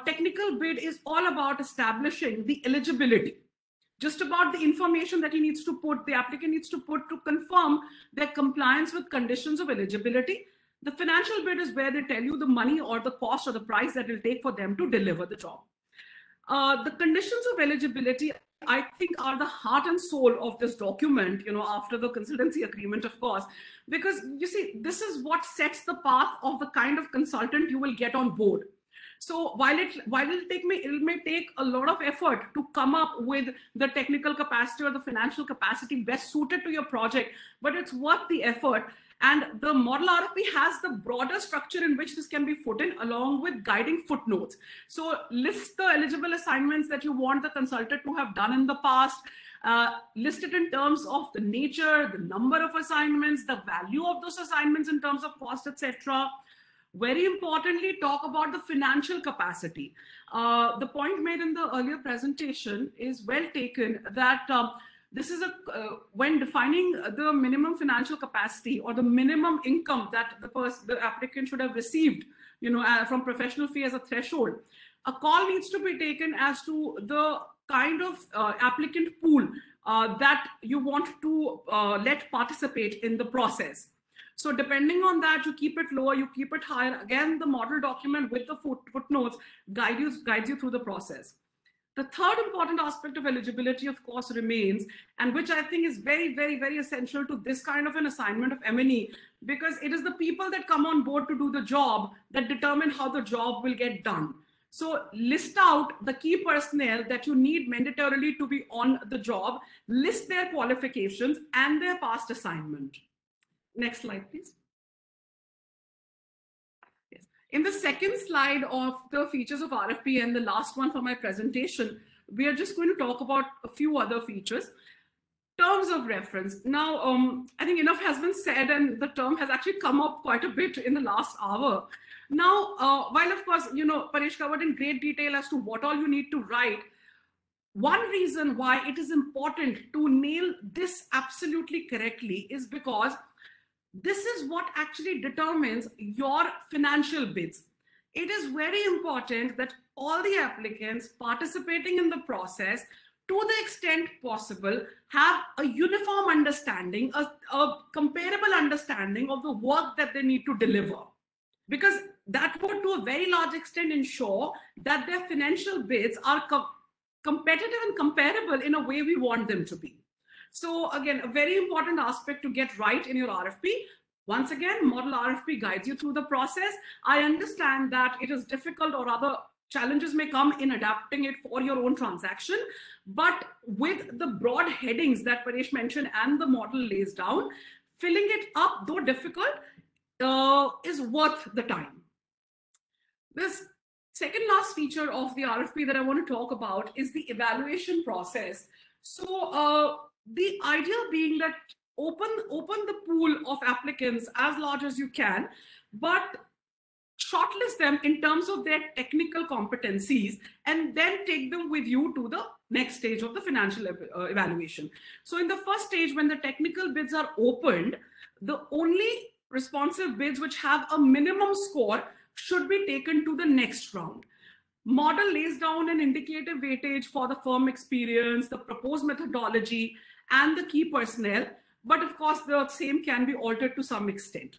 technical bid is all about establishing the eligibility, just about the information that he needs to put, the applicant needs to put to confirm their compliance with conditions of eligibility. The financial bid is where they tell you the money or the cost or the price that it will take for them to deliver the job. The conditions of eligibility, I think, are the heart and soul of this document, you know, after the consultancy agreement, of course, because you see, this is what sets the path of the kind of consultant you will get on board. So while it may take a lot of effort to come up with the technical capacity or the financial capacity best suited to your project, but it's worth the effort. And the model RFP has the broader structure in which this can be put in, along with guiding footnotes. So list the eligible assignments that you want the consultant to have done in the past, list it in terms of the nature, the number of assignments, the value of those assignments in terms of cost, etc. Very importantly, talk about the financial capacity. The point made in the earlier presentation is well taken, that this is when defining the minimum financial capacity or the minimum income that the applicant should have received, you know, from professional fee as a threshold, a call needs to be taken as to the kind of applicant pool that you want to let participate in the process. So depending on that, you keep it lower, you keep it higher. Again, the model document with the footnotes guides you through the process. The third important aspect of eligibility, of course, remains, and which I think is very, very, very essential to this kind of an assignment of M&E, because it is the people that come on board to do the job that determine how the job will get done. So list out the key personnel that you need mandatorily to be on the job, list their qualifications and their past assignment. Next slide, please. In the second slide of the features of RFP and the last one for my presentation, we are just going to talk about a few other features. Terms of reference. Now, I think enough has been said, and the term has actually come up quite a bit in the last hour. Now, while of course, you know, Paresh covered in great detail as to what all you need to write, one reason why it is important to nail this absolutely correctly is because this is what actually determines your financial bids. It is very important that all the applicants participating in the process, to the extent possible, have a uniform understanding, a comparable understanding of the work that they need to deliver. Because that would, to a very large extent, ensure that their financial bids are competitive and comparable in a way we want them to be. So again, a very important aspect to get right in your RFP. Once again, model RFP guides you through the process. I understand that it is difficult, or other challenges may come in adapting it for your own transaction, but with the broad headings that Paresh mentioned and the model lays down, filling it up, though difficult, is worth the time. This second last feature of the RFP that I want to talk about is the evaluation process. So the idea being that open the pool of applicants as large as you can, but shortlist them in terms of their technical competencies and then take them with you to the next stage of the financial evaluation. So in the first stage, when the technical bids are opened, the only responsive bids which have a minimum score should be taken to the next round. Model lays down an indicative weightage for the firm experience, the proposed methodology, and the key personnel. But of course, the same can be altered to some extent.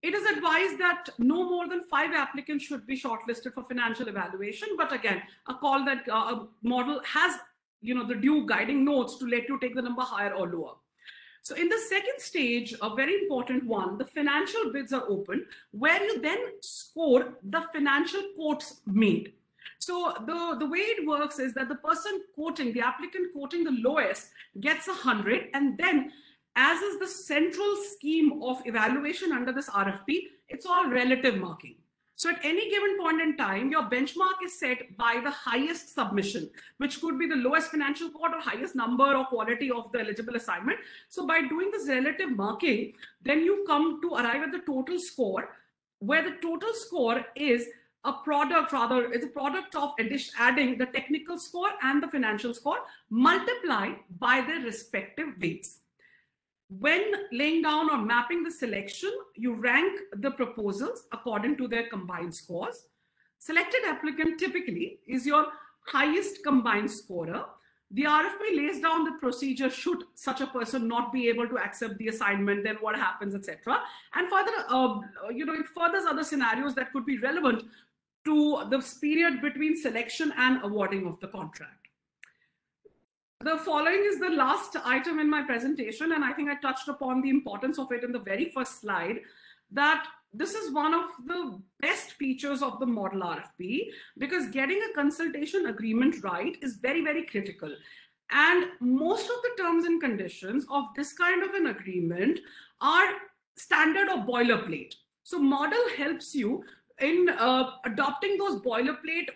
It is advised that no more than 5 applicants should be shortlisted for financial evaluation. But again, a call that a model has, the due guiding notes to let you take the number higher or lower. So in the second stage, a very important one, the financial bids are open, where you then score the financial quotes made. So the way it works is that the person quoting, the applicant quoting the lowest gets 100, and then as is the central scheme of evaluation under this RFP, it's all relative marking. So at any given point in time, your benchmark is set by the highest submission, which could be the lowest financial quote or highest number or quality of the eligible assignment. So by doing this relative marking, then you come to arrive at the total score, where the total score is a product, it's a product of adding the technical score and the financial score multiplied by their respective weights. When laying down or mapping the selection, you rank the proposals according to their combined scores. Selected applicant typically is your highest combined scorer. The RFP lays down the procedure should such a person not be able to accept the assignment, then what happens, etc. And further, it furthers other scenarios that could be relevant to the period between selection and awarding of the contract. The following is the last item in my presentation, and I think I touched upon the importance of it in the very first slide, that this is one of the best features of the model RFP, because getting a consultation agreement right is very, very critical. And most of the terms and conditions of this kind of an agreement are standard or boilerplate. So model helps you in adopting those boilerplate,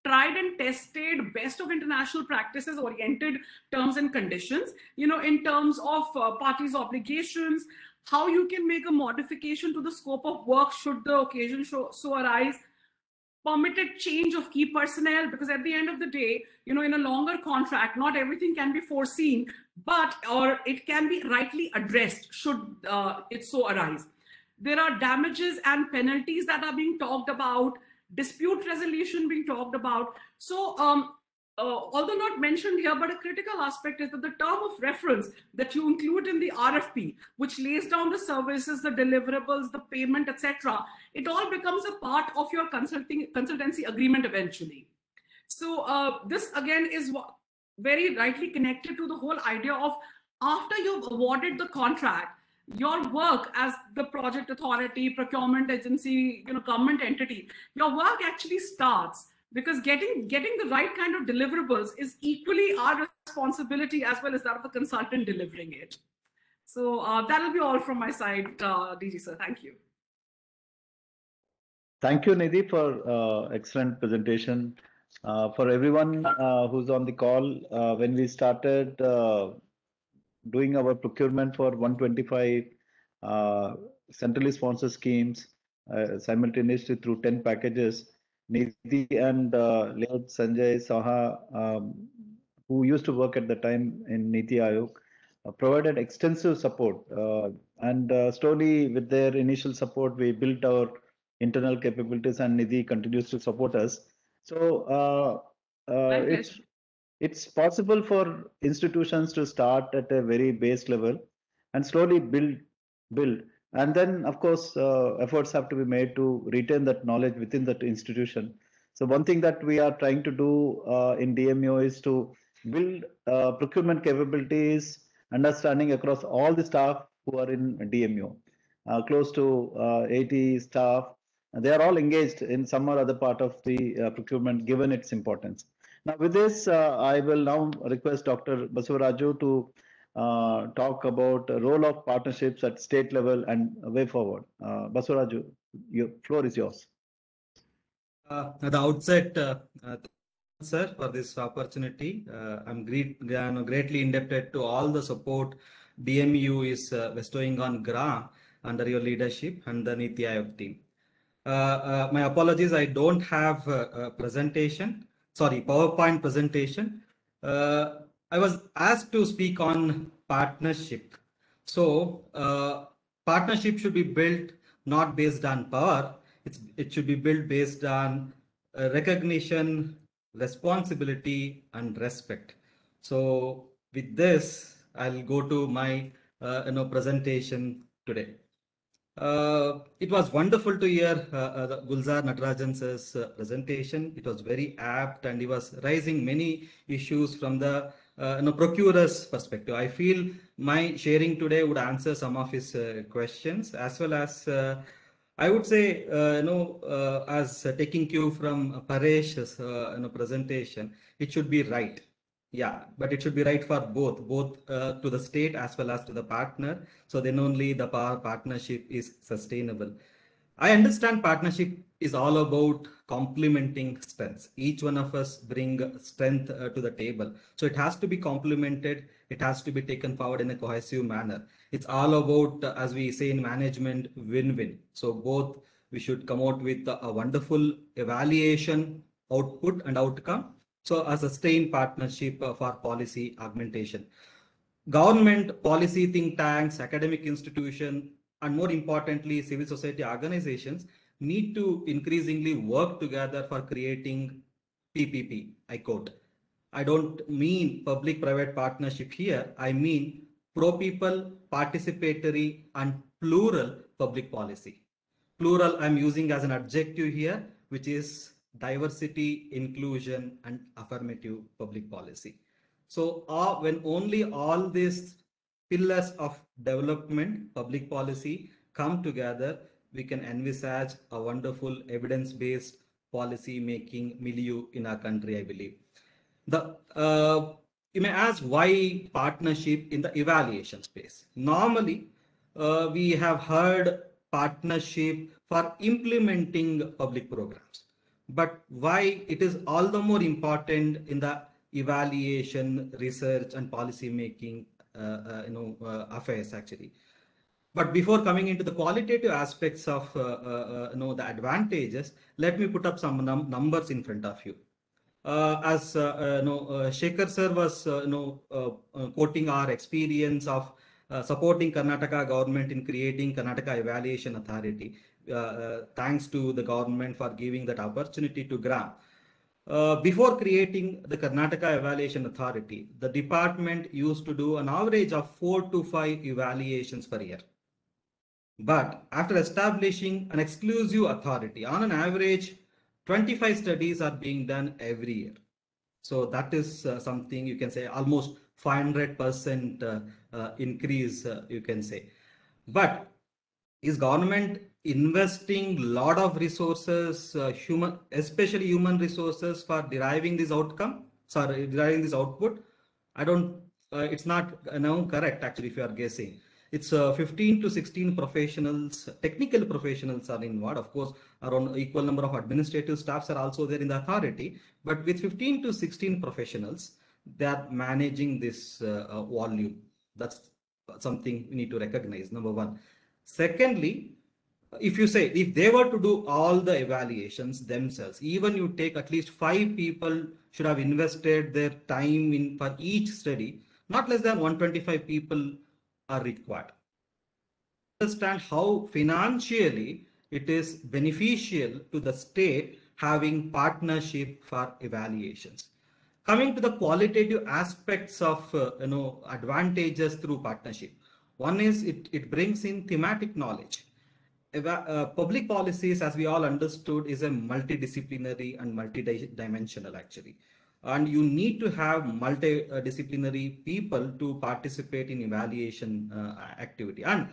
tried and tested, best of international practices oriented terms and conditions, in terms of parties' obligations, how you can make a modification to the scope of work should the occasion so arise, permitted change of key personnel, because at the end of the day, in a longer contract, not everything can be foreseen, or it can be rightly addressed should it so arise. There are damages and penalties that are being talked about, dispute resolution being talked about. So although not mentioned here, but a critical aspect is that the term of reference that you include in the RFP, which lays down the services, the deliverables, the payment, etc., it all becomes a part of your consultancy agreement eventually. So this again is very rightly connected to the whole idea of after you've awarded the contract, your work as the project authority, procurement agency, government entity, your work actually starts, because getting the right kind of deliverables is equally our responsibility as well as that of the consultant delivering it. So that'll be all from my side, DG sir. Thank you. Thank you, Nidhi, for excellent presentation. For everyone who's on the call, when we started doing our procurement for 125 centrally sponsored schemes simultaneously through 10 packages, Nidhi and late Sanjay Saha, who used to work at the time in Niti Aayog, provided extensive support. And slowly, with their initial support, we built our internal capabilities, and Nidhi continues to support us. So it's possible for institutions to start at a very base level and slowly build. And then, of course, efforts have to be made to retain that knowledge within that institution. So one thing that we are trying to do in DMO is to build procurement capabilities, understanding across all the staff who are in DMO. Close to 80 staff. They are all engaged in some or other part of the procurement, given its importance. Now, with this, I will now request Dr. Basavaraju to talk about the role of partnerships at state level and way forward. Basavaraju, your floor is yours. At the outset, sir, for this opportunity, I'm greatly indebted to all the support DMU is bestowing on GRA under your leadership and the Niti Aayog team. My apologies, I don't have a presentation, sorry, PowerPoint presentation. I was asked to speak on partnership. So partnership should be built not based on power, it should be built based on recognition, responsibility, and respect. So with this, I'll go to my presentation today. It was wonderful to hear Gulzar Natarajan's presentation. It was very apt, and he was raising many issues from the procurer's perspective. I feel my sharing today would answer some of his questions, as well as I would say, as taking cue from Paresh's presentation, it should be right. Yeah, but it should be right for both to the state as well as to the partner. So then only the partnership is sustainable. I understand partnership is all about complementing strengths. Each one of us bring strength to the table. So it has to be complemented. It has to be taken forward in a cohesive manner. It's all about, as we say in management, win-win. So both we should come out with a wonderful evaluation, output and outcome. So a sustained partnership for policy augmentation. Government, policy think tanks, academic institutions, and more importantly, civil society organizations need to increasingly work together for creating PPP. I quote. I don't mean public-private partnership here. I mean pro-people, participatory, and plural public policy. Plural I'm using as an adjective here, which is diversity, inclusion, and affirmative public policy. So when only all these pillars of development, public policy come together, we can envisage a wonderful evidence-based policy making milieu in our country, I believe. You may ask why partnership in the evaluation space. Normally, we have heard partnership for implementing public programs, but why it is all the more important in the evaluation, research, and policy making affairs actually. But before coming into the qualitative aspects of the advantages, let me put up some numbers in front of you. As Shekhar sir was quoting our experience of supporting Karnataka government in creating Karnataka Evaluation Authority. Thanks to the government for giving that opportunity to GRAM. Before creating the Karnataka Evaluation Authority, the department used to do an average of 4 to 5 evaluations per year. But after establishing an exclusive authority, on an average, 25 studies are being done every year. So that is something you can say almost 500% increase, you can say. But is government investing a lot of resources, especially human resources, for deriving this outcome? Sorry, deriving this output? I don't. It's not correct actually. If you are guessing, it's 15 to 16 professionals, technical professionals are involved. Of course, around equal number of administrative staffs are also there in the authority. But with 15 to 16 professionals, they are managing this volume. That's something we need to recognize. Number one. Secondly, if they were to do all the evaluations themselves, even you take at least 5 people should have invested their time in for each study, not less than 125 people are required. Understand how financially it is beneficial to the state having partnership for evaluations. Coming to the qualitative aspects of advantages through partnership. One is it brings in thematic knowledge. Public policies, as we all understood, is a multidisciplinary and multidimensional actually. And you need to have multidisciplinary people to participate in evaluation activity. And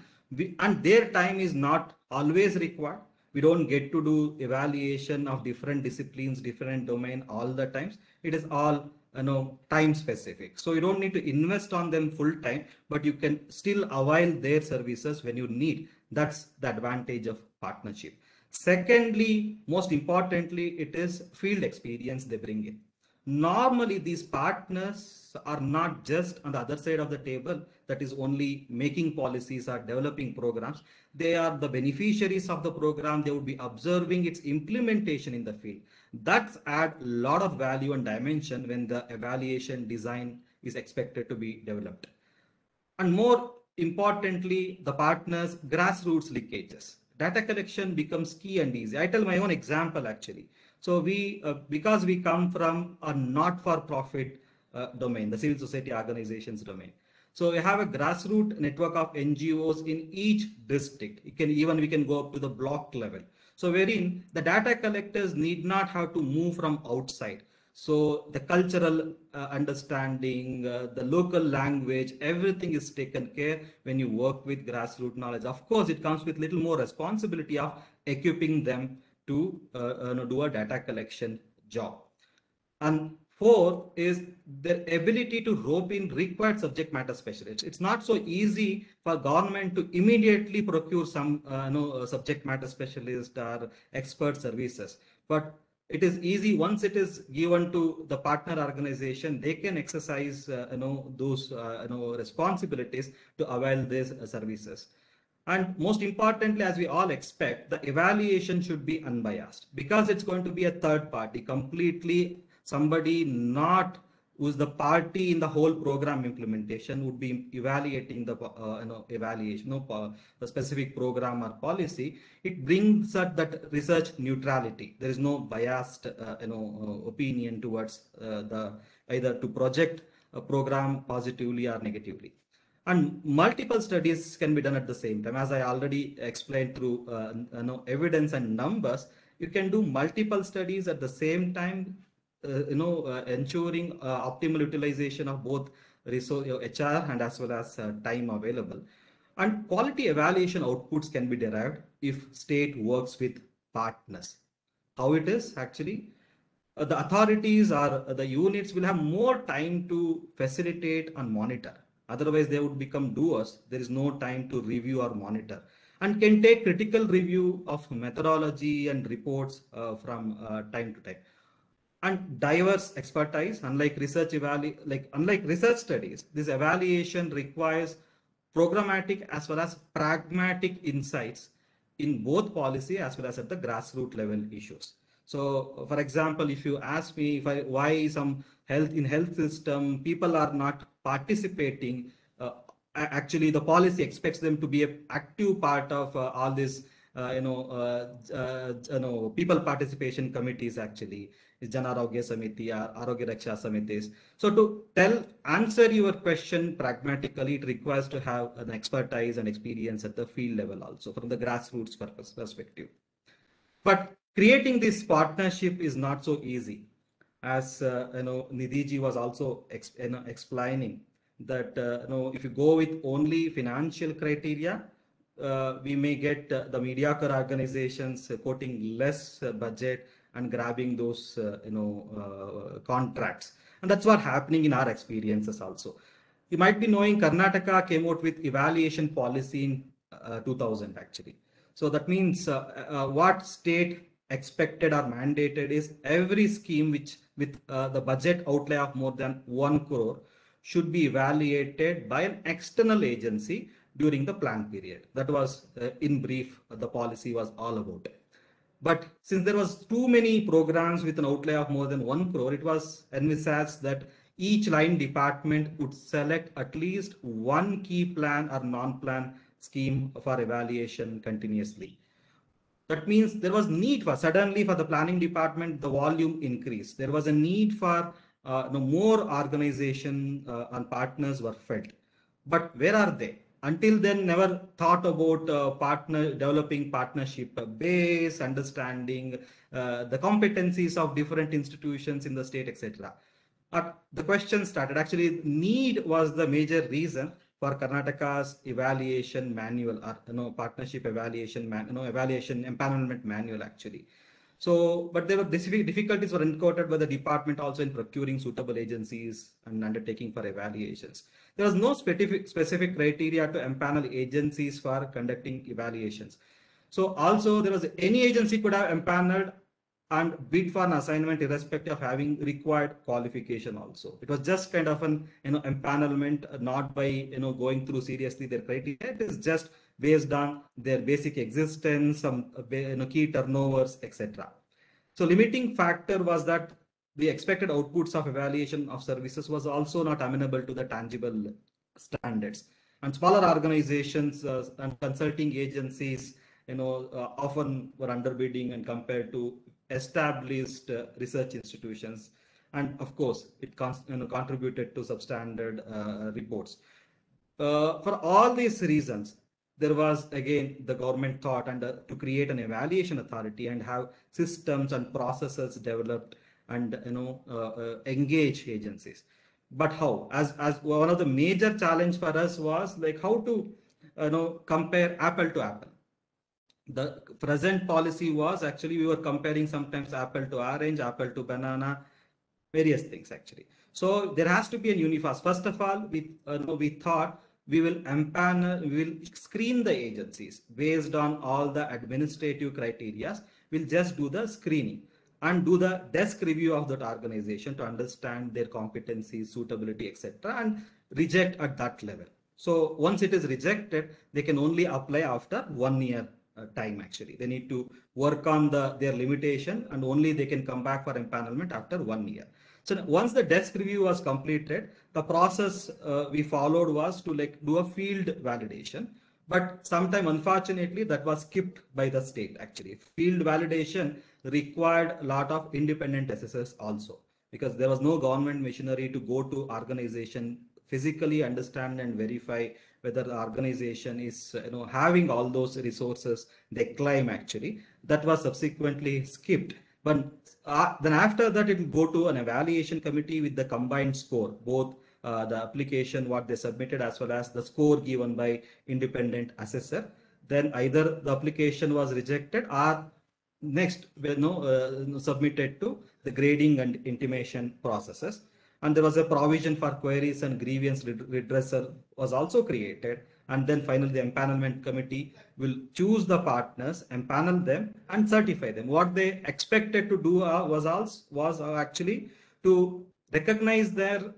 their time is not always required. We don't get to do evaluation of different disciplines, different domain all the times. It is all time specific. So you don't need to invest on them full time, but you can still avail their services when you need. That's the advantage of partnership. Secondly, most importantly, it is field experience they bring in. Normally, these partners are not just on the other side of the table, that is only making policies or developing programs. They are the beneficiaries of the program. They would be observing its implementation in the field. That's add a lot of value and dimension when the evaluation design is expected to be developed. And more importantly, the partners' grassroots linkages. Data collection becomes key and easy. I tell my own example actually. So because we come from a not-for-profit domain, the civil society organizations domain. So we have a grassroots network of NGOs in each district. We can go up to the block level. So wherein the data collectors need not have to move from outside. So the cultural understanding, the local language, everything is taken care when you work with grassroots knowledge. Of course, it comes with little more responsibility of equipping them to do a data collection job. And fourth is the ability to rope in required subject matter specialists. It's not so easy for government to immediately procure some subject matter specialist or expert services, but it is easy once it is given to the partner organization. They can exercise those responsibilities to avail these services. And most importantly, as we all expect, the evaluation should be unbiased, because it's going to be a third party, completely somebody not who's the party in the whole program implementation would be evaluating the the specific program or policy. It brings up that research neutrality. There is no biased opinion towards either to project a program positively or negatively. And multiple studies can be done at the same time. As I already explained through evidence and numbers, you can do multiple studies at the same time, ensuring optimal utilization of both resource HR and as well as time available. And quality evaluation outputs can be derived if state works with partners. How it is actually? The authorities or the units will have more time to facilitate and monitor. Otherwise, they would become doers. There is no time to review or monitor, and can take critical review of methodology and reports from time to time. And diverse expertise, unlike research studies, this evaluation requires programmatic as well as pragmatic insights in both policy as well as at the grassroots level issues. So, for example, if you ask me why some health system people are not participating, actually the policy expects them to be an active part of all this people participation committees, actually is Jana Arogya Samiti or Arogya Raksha Samitis. So to answer your question pragmatically, it requires to have an expertise and experience at the field level also from the grassroots perspective. But creating this partnership is not so easy, as Nidhi was also explaining that if you go with only financial criteria, we may get the mediocre organizations quoting less budget and grabbing those contracts, and that's what happening in our experiences also. You might be knowing Karnataka came out with evaluation policy in 2000 actually. So that means what state expected or mandated is every scheme with the budget outlay of more than 1 crore should be evaluated by an external agency during the plan period. That was in brief the policy was all about. But since there was too many programs with an outlay of more than 1 crore, it was envisaged that each line department would select at least one key plan or non-plan scheme for evaluation continuously. That means there was need for suddenly for the planning department, the volume increased. There was a need for more organization and partners were felt. But where are they? Until then, never thought about developing partnership base, understanding the competencies of different institutions in the state, etc. The question started. Actually, need was the major reason for Karnataka's evaluation manual, or partnership evaluation, evaluation empanelment manual actually. So, but there were difficulties were encountered by the department also in procuring suitable agencies and undertaking for evaluations. There was no specific criteria to empanel agencies for conducting evaluations. So also there was any agency could have empaneled and bid for an assignment irrespective of having required qualification also. It was just kind of an empanelment, not by going through seriously their criteria. It is just based on their basic existence, some key turnovers, etc. So limiting factor was that the expected outputs of evaluation of services was also not amenable to the tangible standards. And smaller organizations and consulting agencies, often were underbidding and compared to established research institutions. And of course, it contributed to substandard reports. For all these reasons, there was again the government thought and to create an evaluation authority and have systems and processes developed and engage agencies. But how? As one of the major challenge for us was like how to compare apple to apple. The present policy was actually we were comparing sometimes apple to orange, apple to banana, various things actually. So there has to be a uniform. First of all, we thought we will screen the agencies based on all the administrative criteria. We'll just do the screening and do the desk review of that organization to understand their competencies, suitability, etc., and reject at that level. So once it is rejected, they can only apply after 1 year time actually. They need to work on their limitation and only they can come back for empanelment after 1 year. So once the desk review was completed, the process we followed was to do a field validation. But sometime, unfortunately, that was skipped by the state actually. Field validation required a lot of independent assessors also, because there was no government machinery to go to organization, physically understand and verify whether the organization is having all those resources they claim actually. That was subsequently skipped. But then after that, it will go to an evaluation committee with the combined score, both the application, what they submitted, as well as the score given by independent assessor. Then either the application was rejected or next submitted to the grading and intimation processes. And there was a provision for queries and grievance redressal was also created. And then finally, the empanelment committee will choose the partners, empanel them, and certify them. What they expected to do was actually to recognize their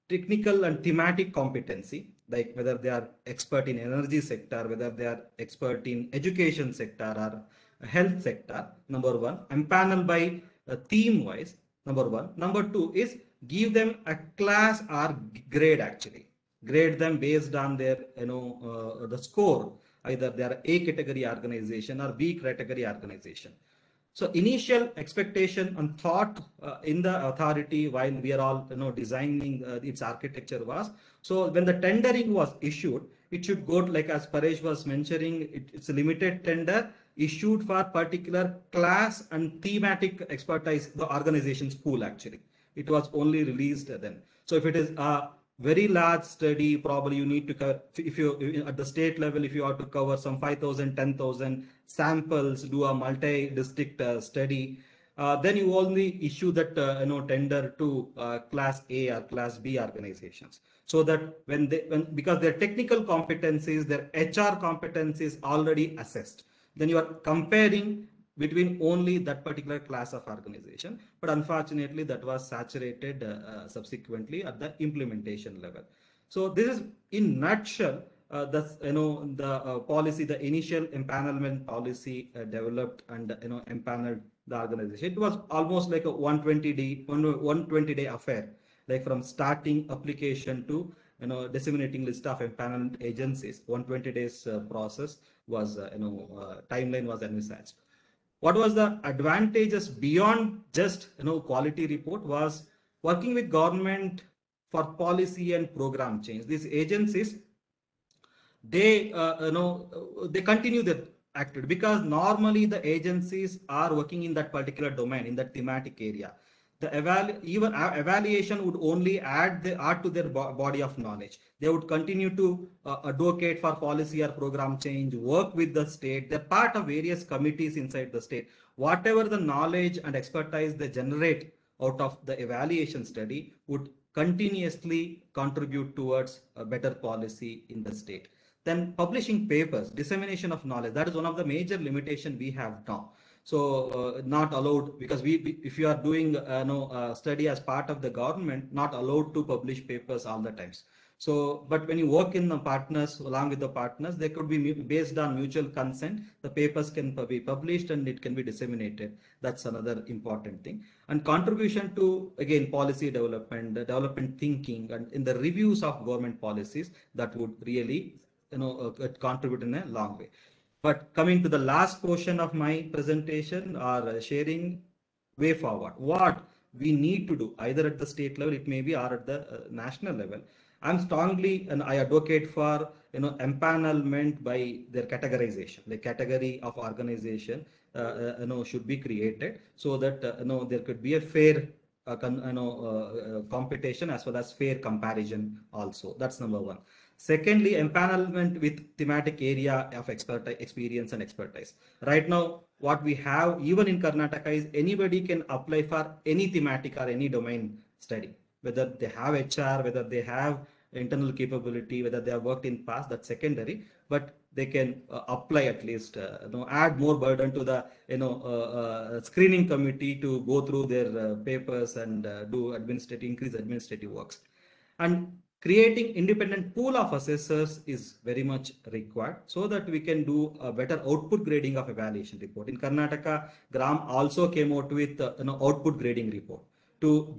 technical and thematic competency, like whether they are expert in energy sector, whether they are expert in education sector or health sector, number one. Empanel by theme wise, number one. Number two is give them a class or grade actually. Grade them based on their the score, either they are A category organization or B category organization. So initial expectation and thought in the authority while we are all designing its architecture was, so when the tendering was issued, it should go like as Paresh was mentioning, it's a limited tender issued for particular class and thematic expertise, the organization's pool actually. It was only released then. So if it is a very large study, probably you need to cover, if you at the state level, if you are to cover some 5,000, 10,000 samples, do a multi-district study, then you only issue that tender to class A or class B organizations. So that because their technical competencies, their HR competencies already assessed, then you are comparing between only that particular class of organization. But unfortunately, that was saturated subsequently at the implementation level. So this is in nutshell the policy, the initial empanelment policy developed and empaneled the organization. It was almost like a 120-day affair, like from starting application to disseminating list of empanelment agencies. 120 days process was timeline was envisaged. What was the advantages beyond just quality report was working with government for policy and program change. These agencies, they they continue their activity because normally the agencies are working in that particular domain, in that thematic area. The evaluation would only add to their body of knowledge. They would continue to advocate for policy or program change, work with the state. They're part of various committees inside the state. Whatever the knowledge and expertise they generate out of the evaluation study would continuously contribute towards a better policy in the state. Then publishing papers, dissemination of knowledge, that is one of the major limitations we have now. So not allowed, because if you are doing study as part of the government, not allowed to publish papers all the times. So, but when you work in the partners, along with the partners, they could be based on mutual consent. The papers can be published and it can be disseminated. That's another important thing. And contribution to, again, policy development, development thinking, and in the reviews of government policies, that would really, contribute in a long way. But coming to the last portion of my presentation, or sharing way forward, what we need to do either at the state level, it may be, or at the national level. I'm strongly, and I advocate for, empanelment by their categorization. The category of organization, should be created so that there could be a fair competition as well as fair comparison also. That's number one. Secondly, empanelment with thematic area of experience and expertise. Right now, what we have even in Karnataka is anybody can apply for any thematic or any domain study, whether they have HR, whether they have internal capability, whether they have worked in past, that's secondary, but they can apply at least, add more burden to the, screening committee to go through their papers and do increase administrative works. And creating independent pool of assessors is very much required so that we can do a better output grading of evaluation report. In Karnataka, Gram also came out with output grading report to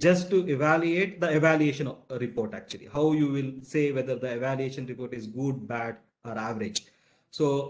evaluate the evaluation report, actually, how you will say whether the evaluation report is good, bad, or average. So,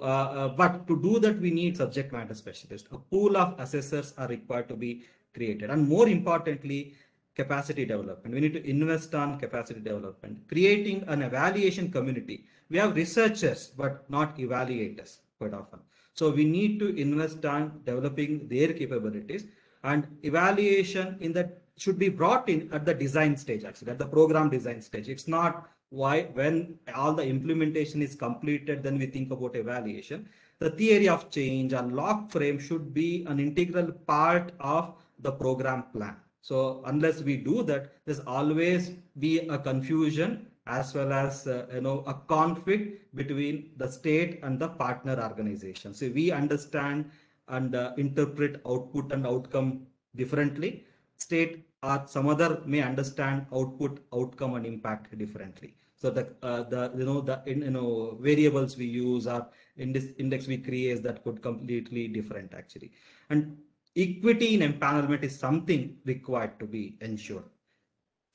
but to do that, we need subject matter specialists. A pool of assessors are required to be created. And more importantly, capacity development. We need to invest on capacity development, creating an evaluation community. We have researchers, but not evaluators quite often. So we need to invest on developing their capabilities, and evaluation in that should be brought in at the design stage, actually, at the program design stage. It's not when all the implementation is completed, then we think about evaluation. The theory of change and log frame should be an integral part of the program plan. So unless we do that, there's always be a confusion as well as a conflict between the state and the partner organization. So we understand and interpret output and outcome differently. State or some other may understand output, outcome, and impact differently. So the variables we use or index we create, that could completely different, actually. And equity in empanelment is something required to be ensured.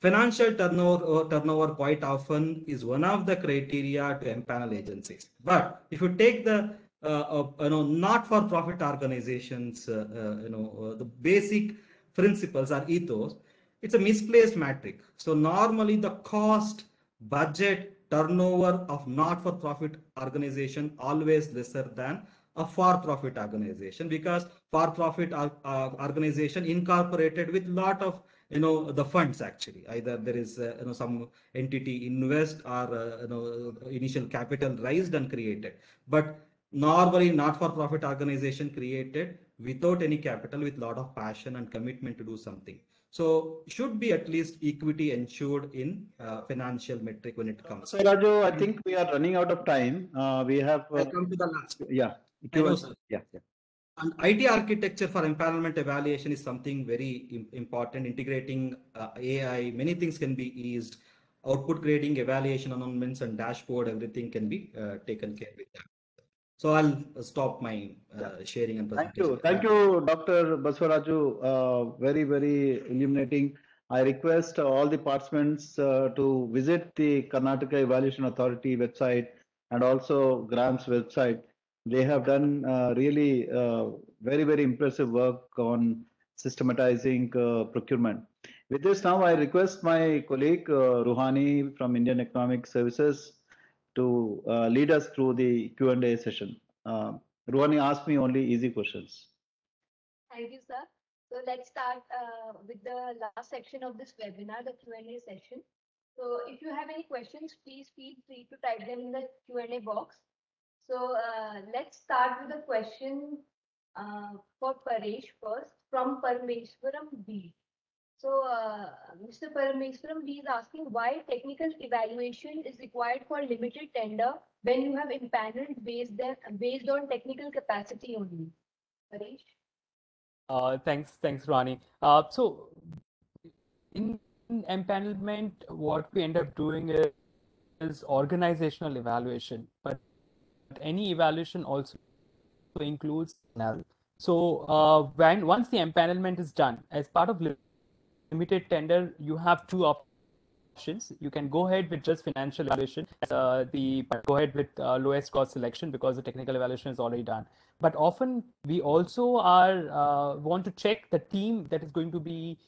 Financial turnover quite often is one of the criteria to empanel agencies. But if you take the not-for-profit organizations, the basic principles or ethos, it's a misplaced metric. So normally the cost, budget, turnover of not-for-profit organization always lesser than a for-profit organization, because for-profit organization incorporated with lot of the funds, actually. Either there is some entity invest or initial capital raised and created, but normally not-for-profit organization created without any capital, with lot of passion and commitment to do something. So should be at least equity ensured in financial metric when it comes. So Raju, I think we are running out of time. We have I come to the last. Yeah. Yeah. And IT architecture for empanelment evaluation is something very important. Integrating AI, many things can be eased. Output grading, evaluation announcements, and dashboard, everything can be taken care of. So I'll stop my sharing and presentation. Thank you, Dr. Baswaraju. Very, very illuminating. I request all the participants to visit the Karnataka Evaluation Authority website and also GRAM's website. They have done really very, very impressive work on systematizing procurement. With this, now I request my colleague Ruhani from Indian Economic Services to lead us through the Q&A session. Ruhani asked me only easy questions. Thank you, sir. So let's start with the last section of this webinar, the Q&A session. So if you have any questions, please feel free to type them in the Q&A box. So let's start with a question for Paresh first, from Parameswaram B. So Mr. Parameswaram B is asking why technical evaluation is required for limited tender when you have empaneled based on technical capacity only. Paresh? Thanks, Ronnie. So in empanelment, what we end up doing is organizational evaluation, but any evaluation also includes personnel. So once the empanelment is done, as part of limited tender, you have two options. You can go ahead with just financial evaluation, go ahead with lowest cost selection because the technical evaluation is already done. But often we also want to check the team that is going to be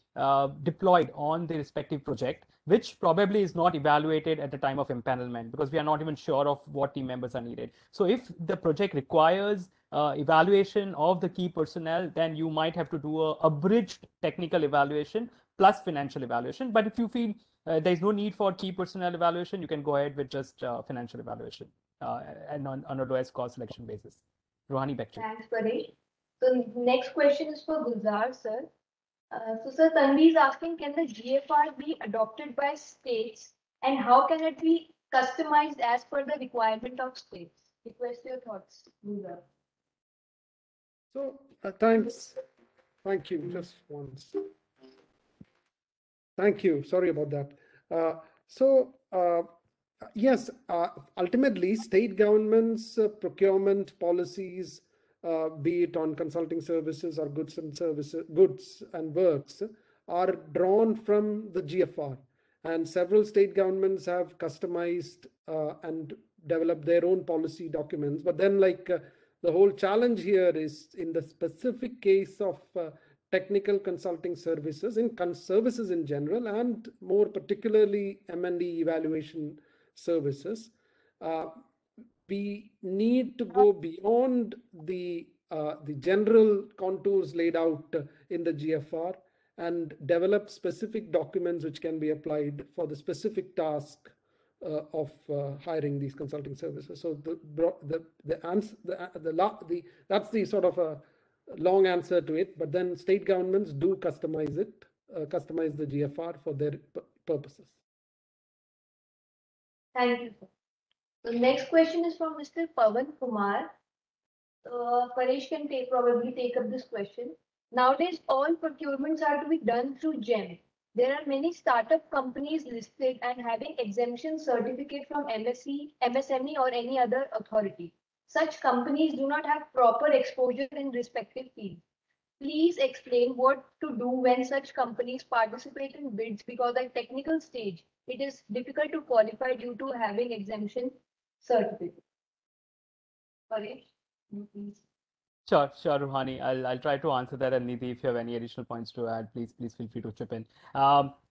deployed on the respective project, which probably is not evaluated at the time of empanelment because we are not even sure of what team members are needed. So if the project requires evaluation of the key personnel, then you might have to do a abridged technical evaluation plus financial evaluation. But if you feel there is no need for key personnel evaluation, you can go ahead with just financial evaluation and on a lowest cost selection basis. Rohani, back to you. Thanks, Paresh. So next question is for Gulzar, sir. So Sir Tanvi is asking, can the GFR be adopted by states and how can it be customized as per the requirement of states? Request your thoughts, Gulzar. So thanks. Thank you. Just once. Thank you. Sorry about that. Yes, ultimately, state governments' procurement policies, be it on consulting services or goods and works, are drawn from the GFR. And several state governments have customized and developed their own policy documents. But then, the whole challenge here is in the specific case of technical consulting services, services in general, and more particularly M&E evaluation services, we need to go beyond the general contours laid out in the GFR and develop specific documents which can be applied for the specific task of hiring these consulting services. So that's the sort of a long answer to it, but then state governments do customize the GFR for their purposes. Thank you, sir. The next question is from Mr. Pavan Kumar. Paresh can probably take up this question. Nowadays, all procurements are to be done through GEM. There are many startup companies listed and having exemption certificate from MSME or any other authority. Such companies do not have proper exposure in respective fields. Please explain what to do when such companies participate in bids because at technical stage, it is difficult to qualify due to having exemption certificate. Paresh, please. Sure, Ruhani. I'll try to answer that, and Nidhi, if you have any additional points to add, please feel free to chip in. To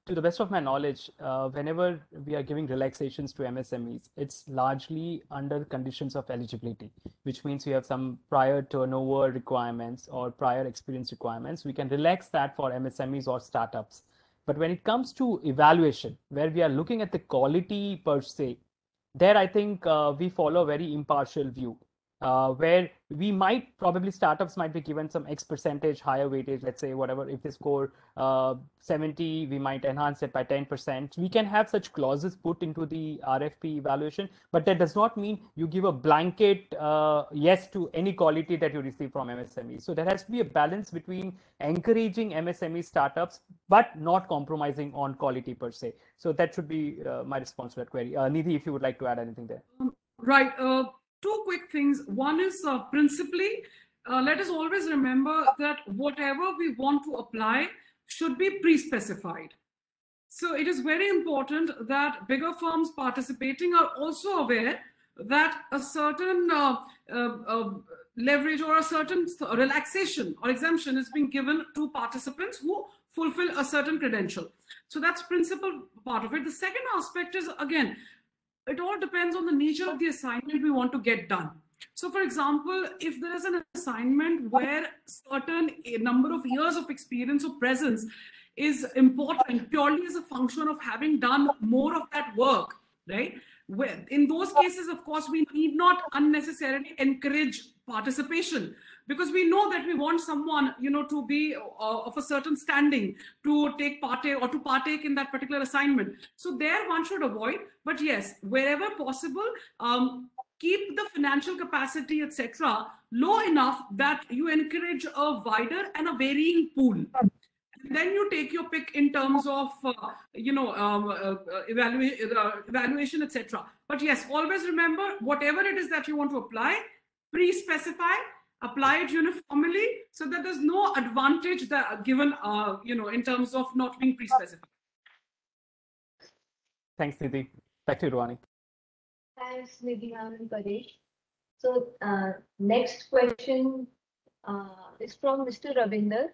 the best of my knowledge, whenever we are giving relaxations to MSMEs, it's largely under conditions of eligibility, which means we have some prior turnover requirements or prior experience requirements. We can relax that for MSMEs or startups. But when it comes to evaluation, where we are looking at the quality per se, there I think we follow a very impartial view. Where startups might be given some X percentage higher weightage, let's say whatever, if they score 70, we might enhance it by 10%. We can have such clauses put into the RFP evaluation, but that does not mean you give a blanket yes to any quality that you receive from MSME. So there has to be a balance between encouraging MSME startups, but not compromising on quality per se. So that should be my response to that query. Nidhi, if you would like to add anything there. Right. Two quick things. One is principally, let us always remember that whatever we want to apply should be pre-specified. So it is very important that bigger firms participating are also aware that a certain leverage or a certain relaxation or exemption is being given to participants who fulfill a certain credential. So that's principal part of it. The second aspect is, again, it all depends on the nature of the assignment we want to get done. So for example, if there is an assignment where certain number of years of experience or presence is important purely as a function of having done more of that work, right? In those cases, of course, we need not unnecessarily encourage participation because we know that we want someone, to be of a certain standing to take part or to partake in that particular assignment. So there one should avoid, but yes, wherever possible, keep the financial capacity, etc., low enough that you encourage a wider and a varying pool. And then you take your pick in terms of, evaluation, etc. But yes, always remember, whatever it is that you want to apply, pre-specify, apply it uniformly, so that there's no advantage that given, in terms of not being pre-specified. Thanks, Nidhi. Back to you, Ruhani. Thanks, Nidhi and Paresh. So next question is from Mr. Ravinder,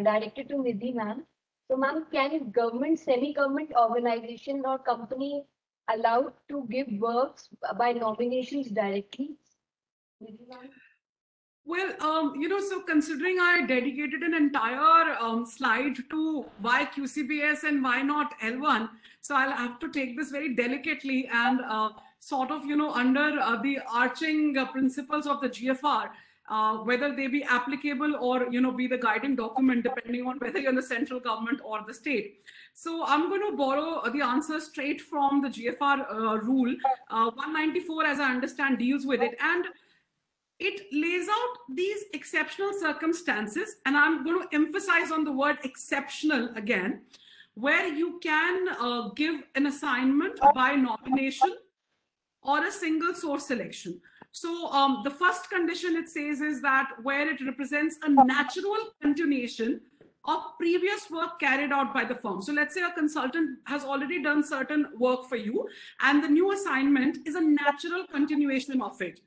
directed to Nidhi ma'am. So ma'am, can government, semi-government organization or company allowed to give works by nominations directly? Nidhi ma'am? Well, so considering I dedicated an entire slide to why QCBS and why not L1, so I'll have to take this very delicately and sort of, under the arching principles of the GFR, whether they be applicable or, be the guiding document, depending on whether you're in the central government or the state. So I'm going to borrow the answer straight from the GFR rule. 194, as I understand, deals with it. And it lays out these exceptional circumstances, and I'm going to emphasize on the word exceptional again, where you can give an assignment by nomination or a single source selection. So the first condition it says is that where it represents a natural continuation of previous work carried out by the firm. So let's say a consultant has already done certain work for you, and the new assignment is a natural continuation of it.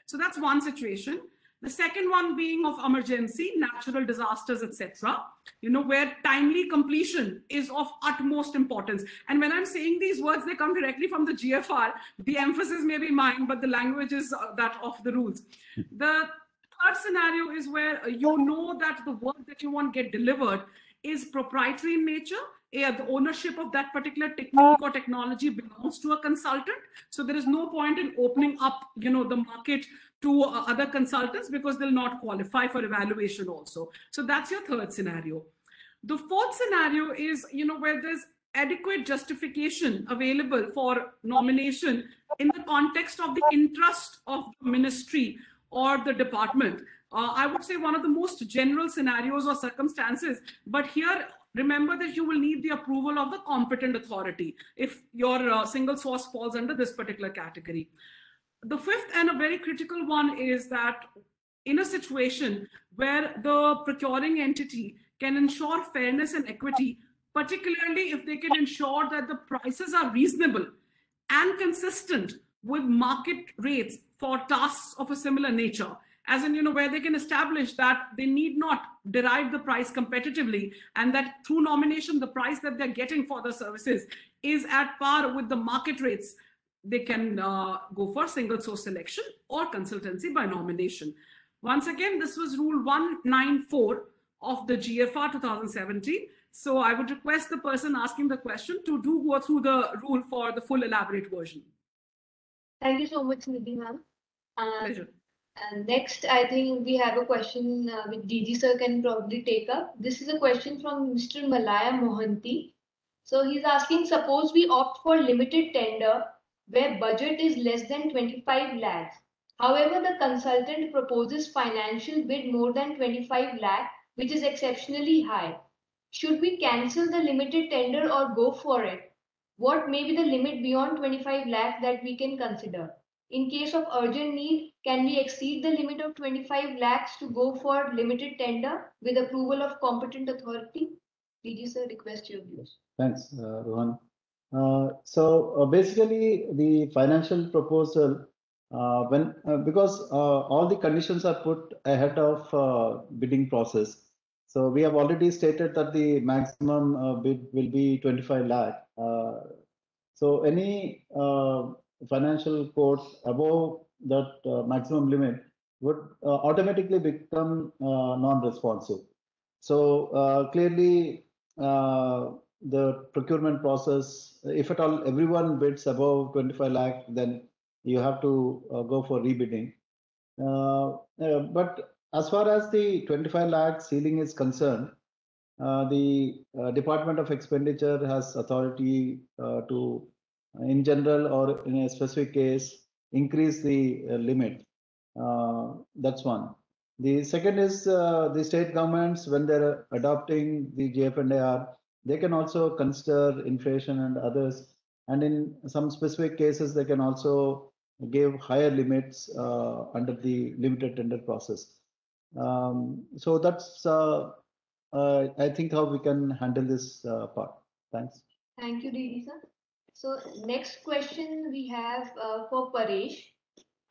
So that's one situation. The second one being of emergency, natural disasters, etc., where timely completion is of utmost importance. And when I'm saying these words, they come directly from the GFR. The emphasis may be mine, but the language is that of the rules. The third scenario is where you know that the work that you want to get delivered is proprietary in nature. The ownership of that particular technique or technology belongs to a consultant. So there is no point in opening up, the market to other consultants, because they'll not qualify for evaluation also. So that's your third scenario. The fourth scenario is, where there's adequate justification available for nomination in the context of the interest of the ministry or the department. I would say one of the most general scenarios or circumstances, but here, remember that you will need the approval of the competent authority if your single source falls under this particular category. The fifth and a very critical one is that in a situation where the procuring entity can ensure fairness and equity, particularly if they can ensure that the prices are reasonable and consistent with market rates for tasks of a similar nature, as in, where they can establish that they need not derive the price competitively, and that through nomination, the price that they're getting for the services is at par with the market rates, they can go for single source selection or consultancy by nomination. Once again, this was Rule 194 of the GFR 2017. So I would request the person asking the question to go through the rule for the full elaborate version. Thank you so much, Nidhi ma'am. Pleasure. And next, I think we have a question which DG sir can probably take up. This is a question from Mr. Malaya Mohanty. So he's asking, suppose we opt for limited tender where budget is less than 25 lakhs. However, the consultant proposes financial bid more than 25 lakh, which is exceptionally high. Should we cancel the limited tender or go for it? What may be the limit beyond 25 lakh that we can consider? In case of urgent need, can we exceed the limit of 25 lakhs to go for limited tender with approval of competent authority? DG sir, request your views. Thanks, Rohan. So basically, the financial proposal, because all the conditions are put ahead of bidding process. So we have already stated that the maximum bid will be 25 lakh. So any financial quote above that maximum limit would automatically become non-responsive. So clearly, the procurement process, if at all everyone bids above 25 lakh, then you have to go for rebidding. But as far as the 25 lakh ceiling is concerned, the Department of Expenditure has authority to, in general or in a specific case, increase the limit. That's one. The second is the state governments, when they're adopting the GFNDR, they can also consider inflation and others. And in some specific cases, they can also give higher limits under the limited tender process. So that's, I think, how we can handle this part. Thanks. Thank you, DD sir. So next question we have for Paresh.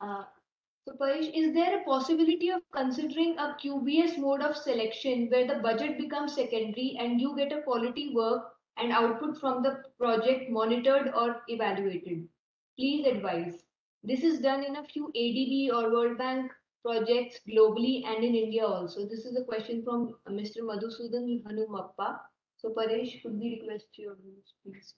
So Paresh, is there a possibility of considering a QBS mode of selection where the budget becomes secondary and you get a quality work and output from the project monitored or evaluated? Please advise. This is done in a few ADB or World Bank projects globally and in India also. This is a question from Mr. Madhusudan Hanumappa. So Paresh, could we request your views, please?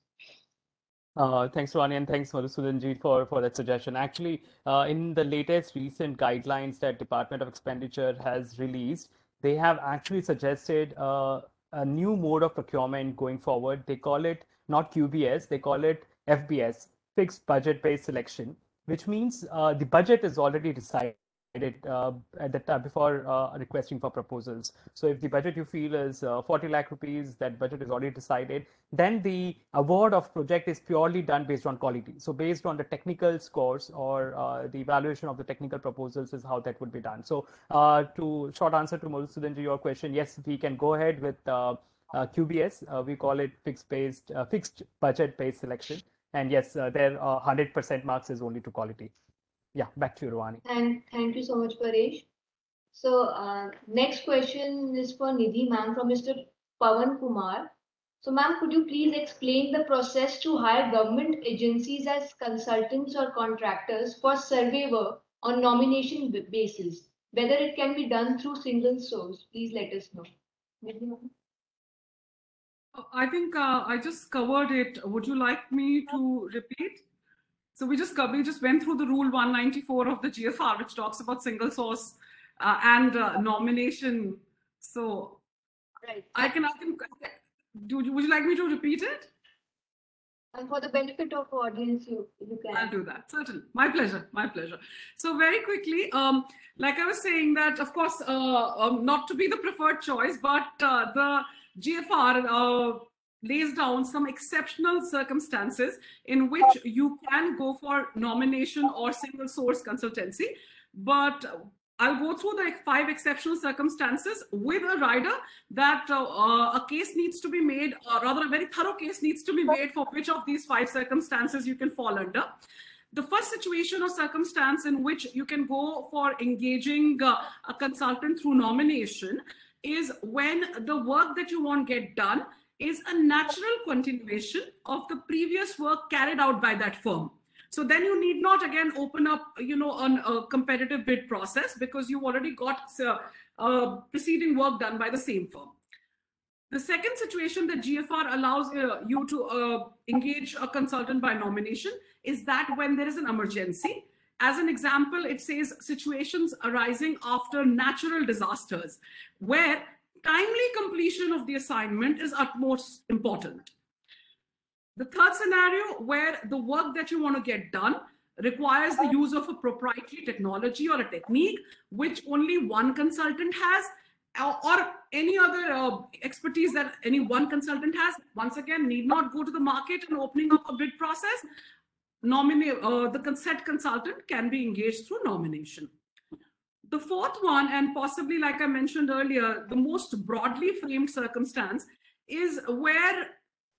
Thanks, Ronnie, and thanks, Madhusudanji, for that suggestion. Actually, in the latest recent guidelines that Department of Expenditure has released, they have actually suggested a new mode of procurement going forward. They call it not QBS, they call it FBS, Fixed Budget-Based Selection, which means the budget is already decided at the time before requesting for proposals. So if the budget you feel is 40 lakh rupees, that budget is already decided, then the award of project is purely done based on quality. So based on the technical scores or the evaluation of the technical proposals is how that would be done. So to short answer to Madhusudanji, your question, yes, we can go ahead with QBS. We call it fixed budget based selection. And yes, their 100% marks is only to quality. Yeah, back to you, Ravani. Thank you so much, Paresh. So next question is for Nidhi ma'am from Mr. Pawan Kumar. So ma'am, could you please explain the process to hire government agencies as consultants or contractors for survey work on nomination basis? Whether it can be done through single source, please let us know. Nidhi ma'am? I think I just covered it. Would you like me to repeat? So we just went through the rule 194 of the GFR, which talks about single source and nomination. So right. Would you like me to repeat it? And for the benefit of audience, you can. I'll do that, certainly. My pleasure, my pleasure. So very quickly, like I was saying that, of course, not to be the preferred choice, but the GFR lays down some exceptional circumstances in which you can go for nomination or single source consultancy. But I'll go through the 5 exceptional circumstances with a rider that a case needs to be made, or rather a very thorough case needs to be made for which of these 5 circumstances you can fall under. The first situation or circumstance in which you can go for engaging a consultant through nomination is when the work that you want get done is a natural continuation of the previous work carried out by that firm. So then you need not again open up, on a competitive bid process because you've already got preceding work done by the same firm. The second situation that GFR allows you to engage a consultant by nomination is that when there is an emergency. As an example, it says situations arising after natural disasters, where timely completion of the assignment is utmost important. The third scenario, where the work that you want to get done requires the use of a proprietary technology or a technique which only one consultant has, or any other expertise that any one consultant has, once again, need not go to the market and opening up a bid process. The said consultant can be engaged through nomination. The fourth one, and possibly, like I mentioned earlier, the most broadly framed circumstance is where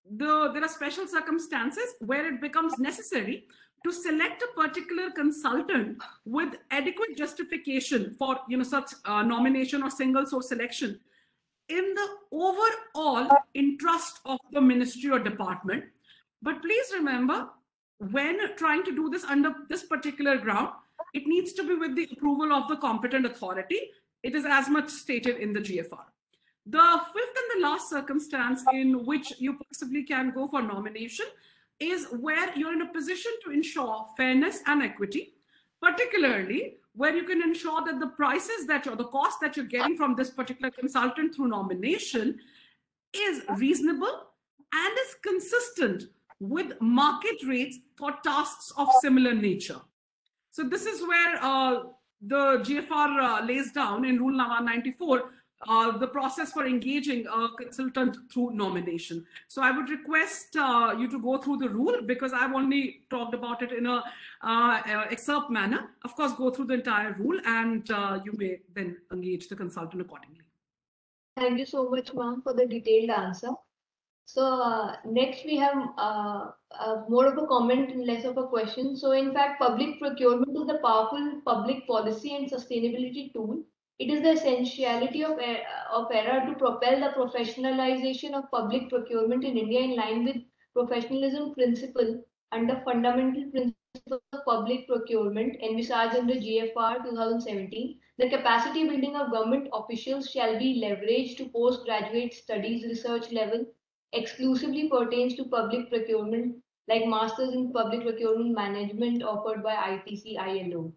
there are special circumstances where it becomes necessary to select a particular consultant with adequate justification for such nomination or single source selection in the overall interest of the ministry or department. But please remember, when trying to do this under this particular ground, it needs to be with the approval of the competent authority. It is as much stated in the GFR. The fifth and the last circumstance in which you possibly can go for nomination is where you're in a position to ensure fairness and equity, particularly where you can ensure that the prices that the cost that you're getting from this particular consultant through nomination is reasonable and is consistent with market rates for tasks of similar nature. So this is where the GFR lays down in Rule 194 the process for engaging a consultant through nomination. So I would request you to go through the rule, because I've only talked about it in a excerpt manner. Of course, go through the entire rule, and you may then engage the consultant accordingly. Thank you so much, ma'am, for the detailed answer. So next we have more of a comment and less of a question. So in fact, public procurement is a powerful public policy and sustainability tool. It is the essentiality of ERA to propel the professionalization of public procurement in India in line with professionalism principle and the fundamental principles of public procurement envisaged in the GFR 2017. The capacity building of government officials shall be leveraged to postgraduate studies research level exclusively pertains to public procurement, like Masters in Public Procurement Management offered by ITC ILO.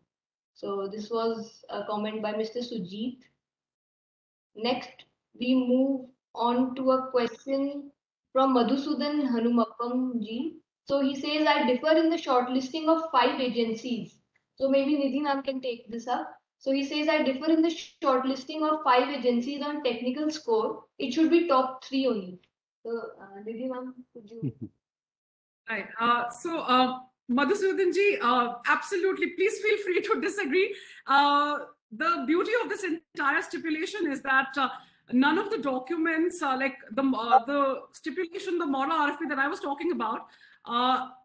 So this was a comment by Mr. Sujit. Next, we move on to a question from Madhusudan Hanumappam ji. So he says, I differ in the shortlisting of 5 agencies. So maybe Nidhi ma'am can take this up. So he says, I differ in the shortlisting of 5 agencies on technical score. It should be top 3 only. So, Nidhi ma'am, could you? Right. Madhusudan ji, absolutely. Please feel free to disagree. The beauty of this entire stipulation is that none of the documents, like the stipulation, the model RFP that I was talking about,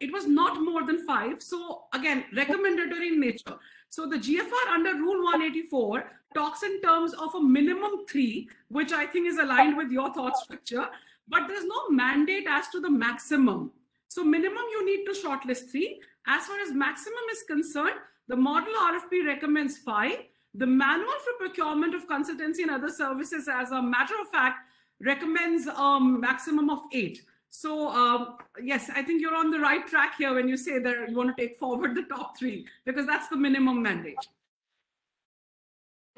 it was not more than 5. So again, recommendatory in nature. So the GFR under Rule 184 talks in terms of a minimum 3, which I think is aligned with your thought structure, but there's no mandate as to the maximum. So minimum you need to shortlist 3. As far as maximum is concerned, the model RFP recommends 5. The manual for procurement of consultancy and other services, as a matter of fact, recommends a maximum of 8. So yes, I think you're on the right track here when you say that you want to take forward the top 3, because that's the minimum mandate.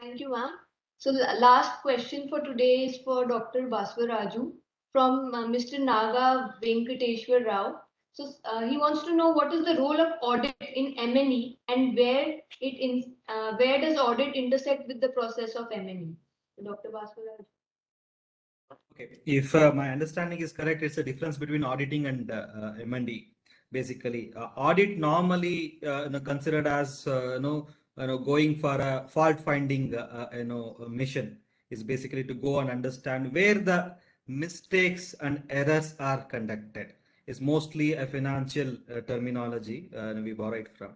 Thank you, ma'am. So the last question for today is for Dr. Baswaraju from Mr. Naga Venkateshwar Rao. So he wants to know what is the role of audit in M&E and where does audit intersect with the process of M&E? Dr. Baswaraju. Okay, if my understanding is correct, it's a difference between auditing and M&E. Basically, audit normally considered as going for a fault finding mission is basically to go and understand where the mistakes and errors are conducted. Is mostly a financial terminology we borrowed from.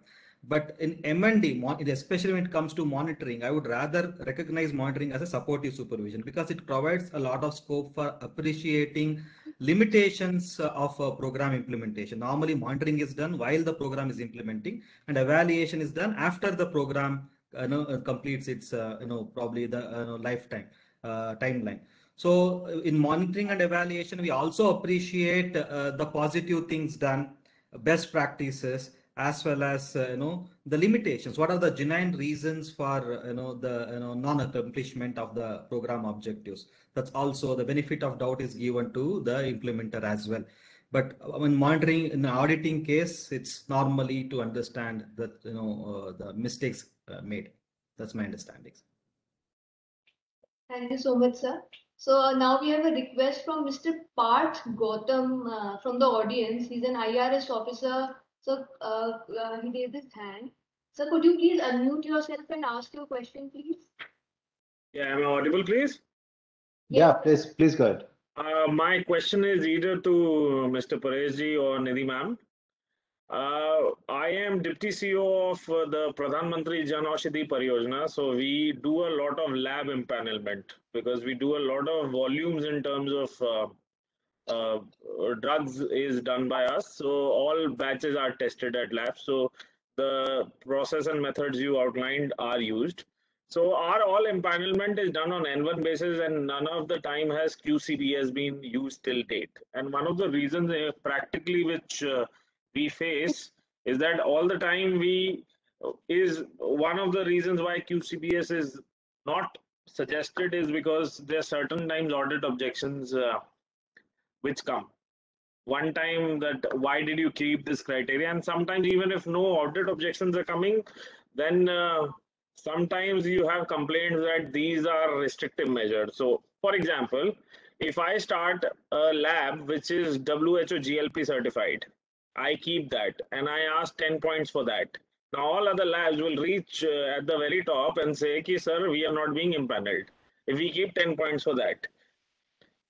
But in M&D, especially when it comes to monitoring, I would rather recognize monitoring as a supportive supervision, because it provides a lot of scope for appreciating limitations of program implementation. Normally, monitoring is done while the program is implementing, and evaluation is done after the program completes its probably the lifetime timeline. So in monitoring and evaluation, we also appreciate the positive things done, best practices, as well as the limitations. What are the genuine reasons for the non-accomplishment of the program objectives? That's also the benefit of doubt is given to the implementer as well. But when monitoring in the auditing case, it's normally to understand that the mistakes made. That's my understanding. Thank you so much, sir. So now we have a request from Mr. Parth Gautam from the audience. He's an IRS officer. So he raised his hand. Sir, could you please unmute yourself and ask your question, please? Yeah, am I audible, please? Yeah, please go ahead. My question is either to Mr. Pareshji or Nidhi ma'am. I am Deputy CEO of the Pradhan Mantri Jan Aushadhi Pariyojana. So we do a lot of lab empanelment because we do a lot of volumes in terms of drugs is done by us. So all batches are tested at labs. So the process and methods you outlined are used. So our all empanelment is done on N1 basis, and none of the time has QCBS been used till date. And one of the reasons practically which we face is that all the time is one of the reasons why QCBS is not suggested is because there are certain times audit objections which come. one time that why did you keep this criteria, and sometimes even if no audit objections are coming, then sometimes you have complaints that these are restrictive measures. So for example, if I start a lab which is WHO GLP certified, I keep that and I ask 10 points for that. Now all other labs will reach at the very top and say, "Ki, sir, we are not being impaneled if we keep 10 points for that."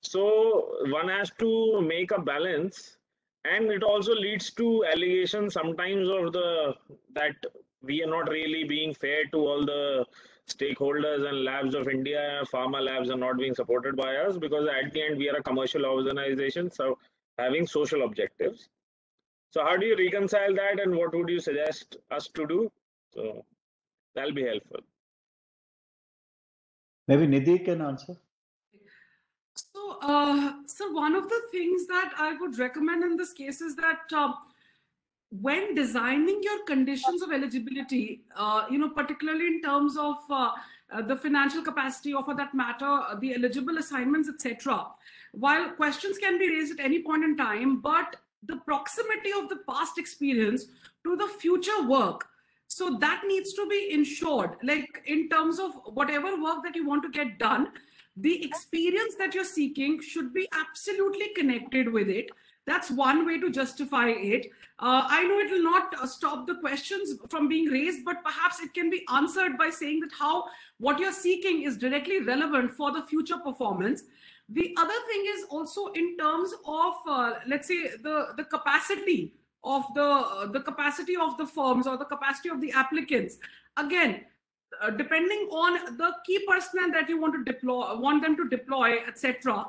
So one has to make a balance, and it also leads to allegations sometimes of the that we are not really being fair to all the stakeholders and labs of India. Pharma labs are not being supported by us because at the end we are a commercial organization, so having social objectives. So how do you reconcile that, and what would you suggest us to do? So that'll be helpful. Maybe Nidhi can answer. So one of the things that I would recommend in this case is that when designing your conditions of eligibility, particularly in terms of the financial capacity, or for that matter, the eligible assignments, etc., while questions can be raised at any point in time, but the proximity of the past experience to the future work, so that needs to be ensured, like in terms of whatever work that you want to get done, the experience that you're seeking should be absolutely connected with it. That's one way to justify it. I know it will not stop the questions from being raised, but perhaps it can be answered by saying that how what you're seeking is directly relevant for the future performance. The other thing is also in terms of, let's say, the capacity of the capacity of the firms or the capacity of the applicants. Again, depending on the key personnel that you want them to deploy, etc.,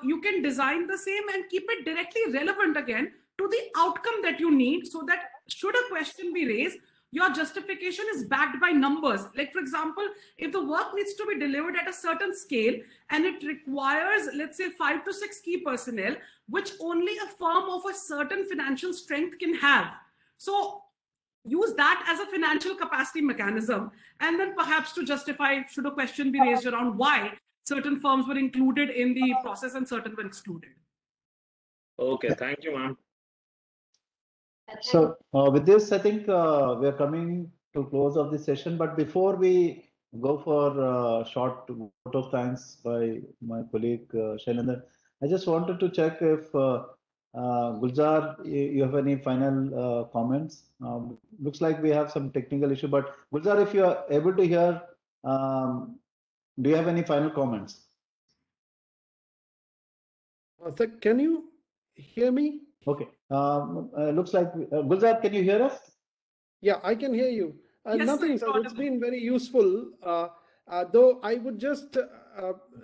you can design the same and keep it directly relevant again to the outcome that you need, so that should a question be raised, your justification is backed by numbers. Like, for example, if the work needs to be delivered at a certain scale and it requires, let's say, 5 to 6 key personnel, which only a firm of a certain financial strength can have. So use that as a financial capacity mechanism, and then perhaps to justify should a question be raised around why certain firms were included in the process and certain were excluded. Okay, thank you, ma'am. So with this, I think we are coming to close of the session. But before we go for short vote of thanks by my colleague Shailendra, I just wanted to check if Gulzar, you have any final comments? Looks like we have some technical issue, but Gulzar, if you are able to hear, do you have any final comments? Sir, can you hear me? Okay. Looks like Gulzar, can you hear us? Yeah, I can hear you. Yes, nothing, sir, sir. It's been very useful. Though I would just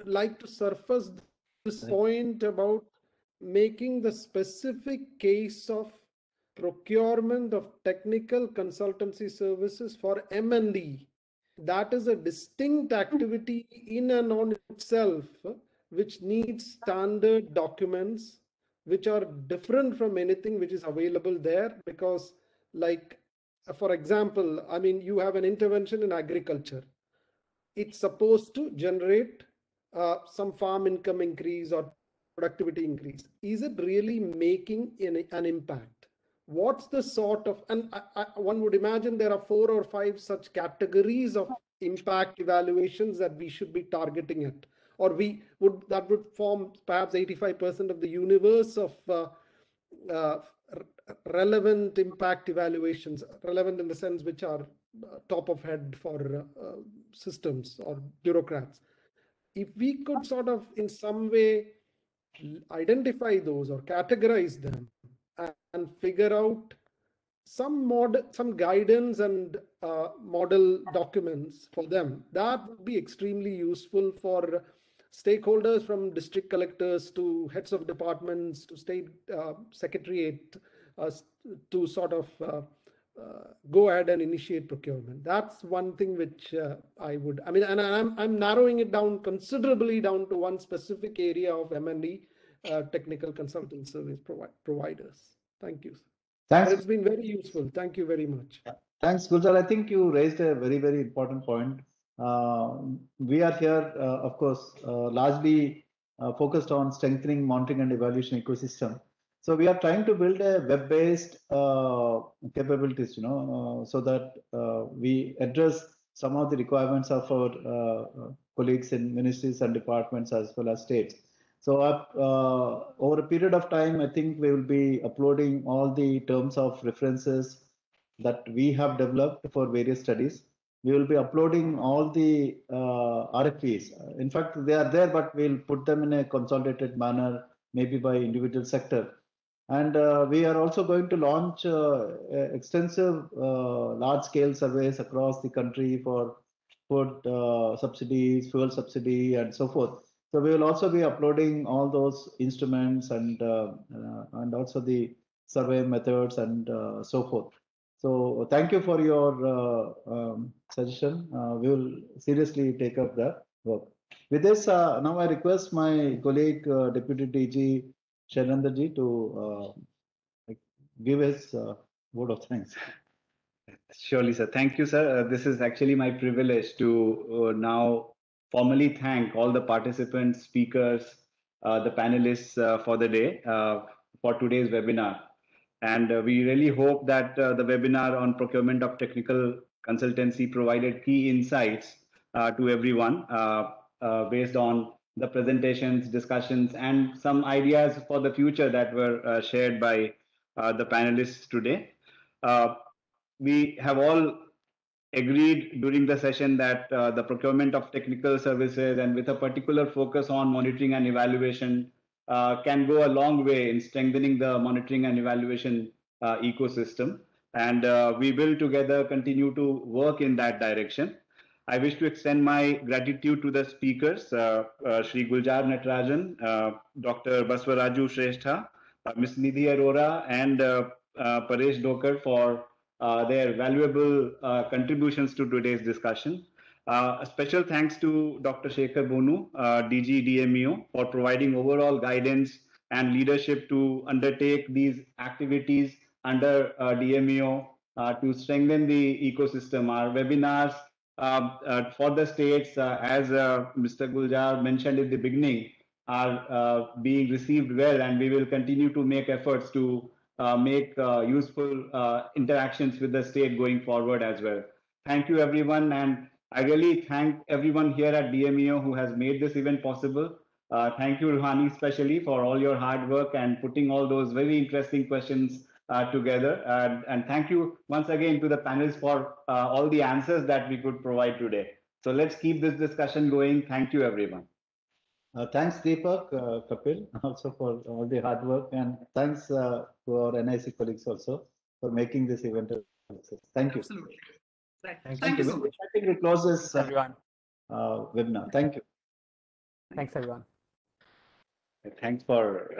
like to surface this point about making the specific case of procurement of technical consultancy services for M&E. That is a distinct activity in and on itself, which needs standard documents, which are different from anything which is available there. Because, like, for example, I mean, you have an intervention in agriculture. It's supposed to generate some farm income increase or productivity increase. Is it really making an impact? What's the sort of, and one would imagine there are 4 or 5 such categories of impact evaluations that we should be targeting at, or that would form perhaps 85% of the universe of relevant impact evaluations, relevant in the sense which are top of head for systems or bureaucrats. If we could sort of in some way identify those or categorize them and figure out some guidance and model documents for them, that would be extremely useful for stakeholders, from district collectors to heads of departments to state secretariat, to sort of go ahead and initiate procurement. That's one thing which I mean, and I'm narrowing it down considerably down to one specific area of M&E, technical consulting service providers. Thank you. Thanks. It's been very useful. Thank you very much. Thanks, Gulzar. I think you raised a very, very important point. We are here, of course, largely focused on strengthening monitoring and evaluation ecosystem. So we are trying to build a web-based capabilities, so that we address some of the requirements of our colleagues in ministries and departments as well as states. So over a period of time, I think we will be uploading all the terms of references that we have developed for various studies. We will be uploading all the RFPs. In fact, they are there, but we'll put them in a consolidated manner, maybe by individual sector. And we are also going to launch extensive large-scale surveys across the country for food subsidies, fuel subsidy, and so forth. So we will also be uploading all those instruments and also the survey methods and so forth. So thank you for your suggestion. We will seriously take up the work. With this, now I request my colleague, Deputy DG Shailendra to give his word of thanks. Surely, sir. Thank you, sir. This is actually my privilege to now formally thank all the participants, speakers, the panelists for the day, for today's webinar. And we really hope that the webinar on procurement of technical consultancy provided key insights to everyone based on the presentations, discussions, and some ideas for the future that were shared by the panelists today. We have all agreed during the session that the procurement of technical services and with a particular focus on monitoring and evaluation can go a long way in strengthening the monitoring and evaluation ecosystem. And we will together continue to work in that direction. I wish to extend my gratitude to the speakers, Shri Guljar Natarajan, Dr. Baswaraju Shrestha, Ms. Nikki Arora, and Paresh Dokar for their valuable contributions to today's discussion. A special thanks to Dr. Shekhar Bonu, DG DMEO, for providing overall guidance and leadership to undertake these activities under DMEO to strengthen the ecosystem. Our webinars for the states, as Mr. Guljar mentioned in the beginning, are being received well, and we will continue to make efforts to make useful interactions with the state going forward as well. Thank you, everyone, and I really thank everyone here at DMEO who has made this event possible. Thank you, Ruhani, especially for all your hard work and putting all those very interesting questions together. And thank you once again to the panelists for all the answers that we could provide today. So let's keep this discussion going. Thank you, everyone. Thanks, Deepak, Kapil, also for all the hard work, and thanks to our NIC colleagues also for making this event a success. Thank you. Absolutely. Right. Thank you so much. I think we close this everyone. webinar. Thank you. Thanks, everyone. Thanks for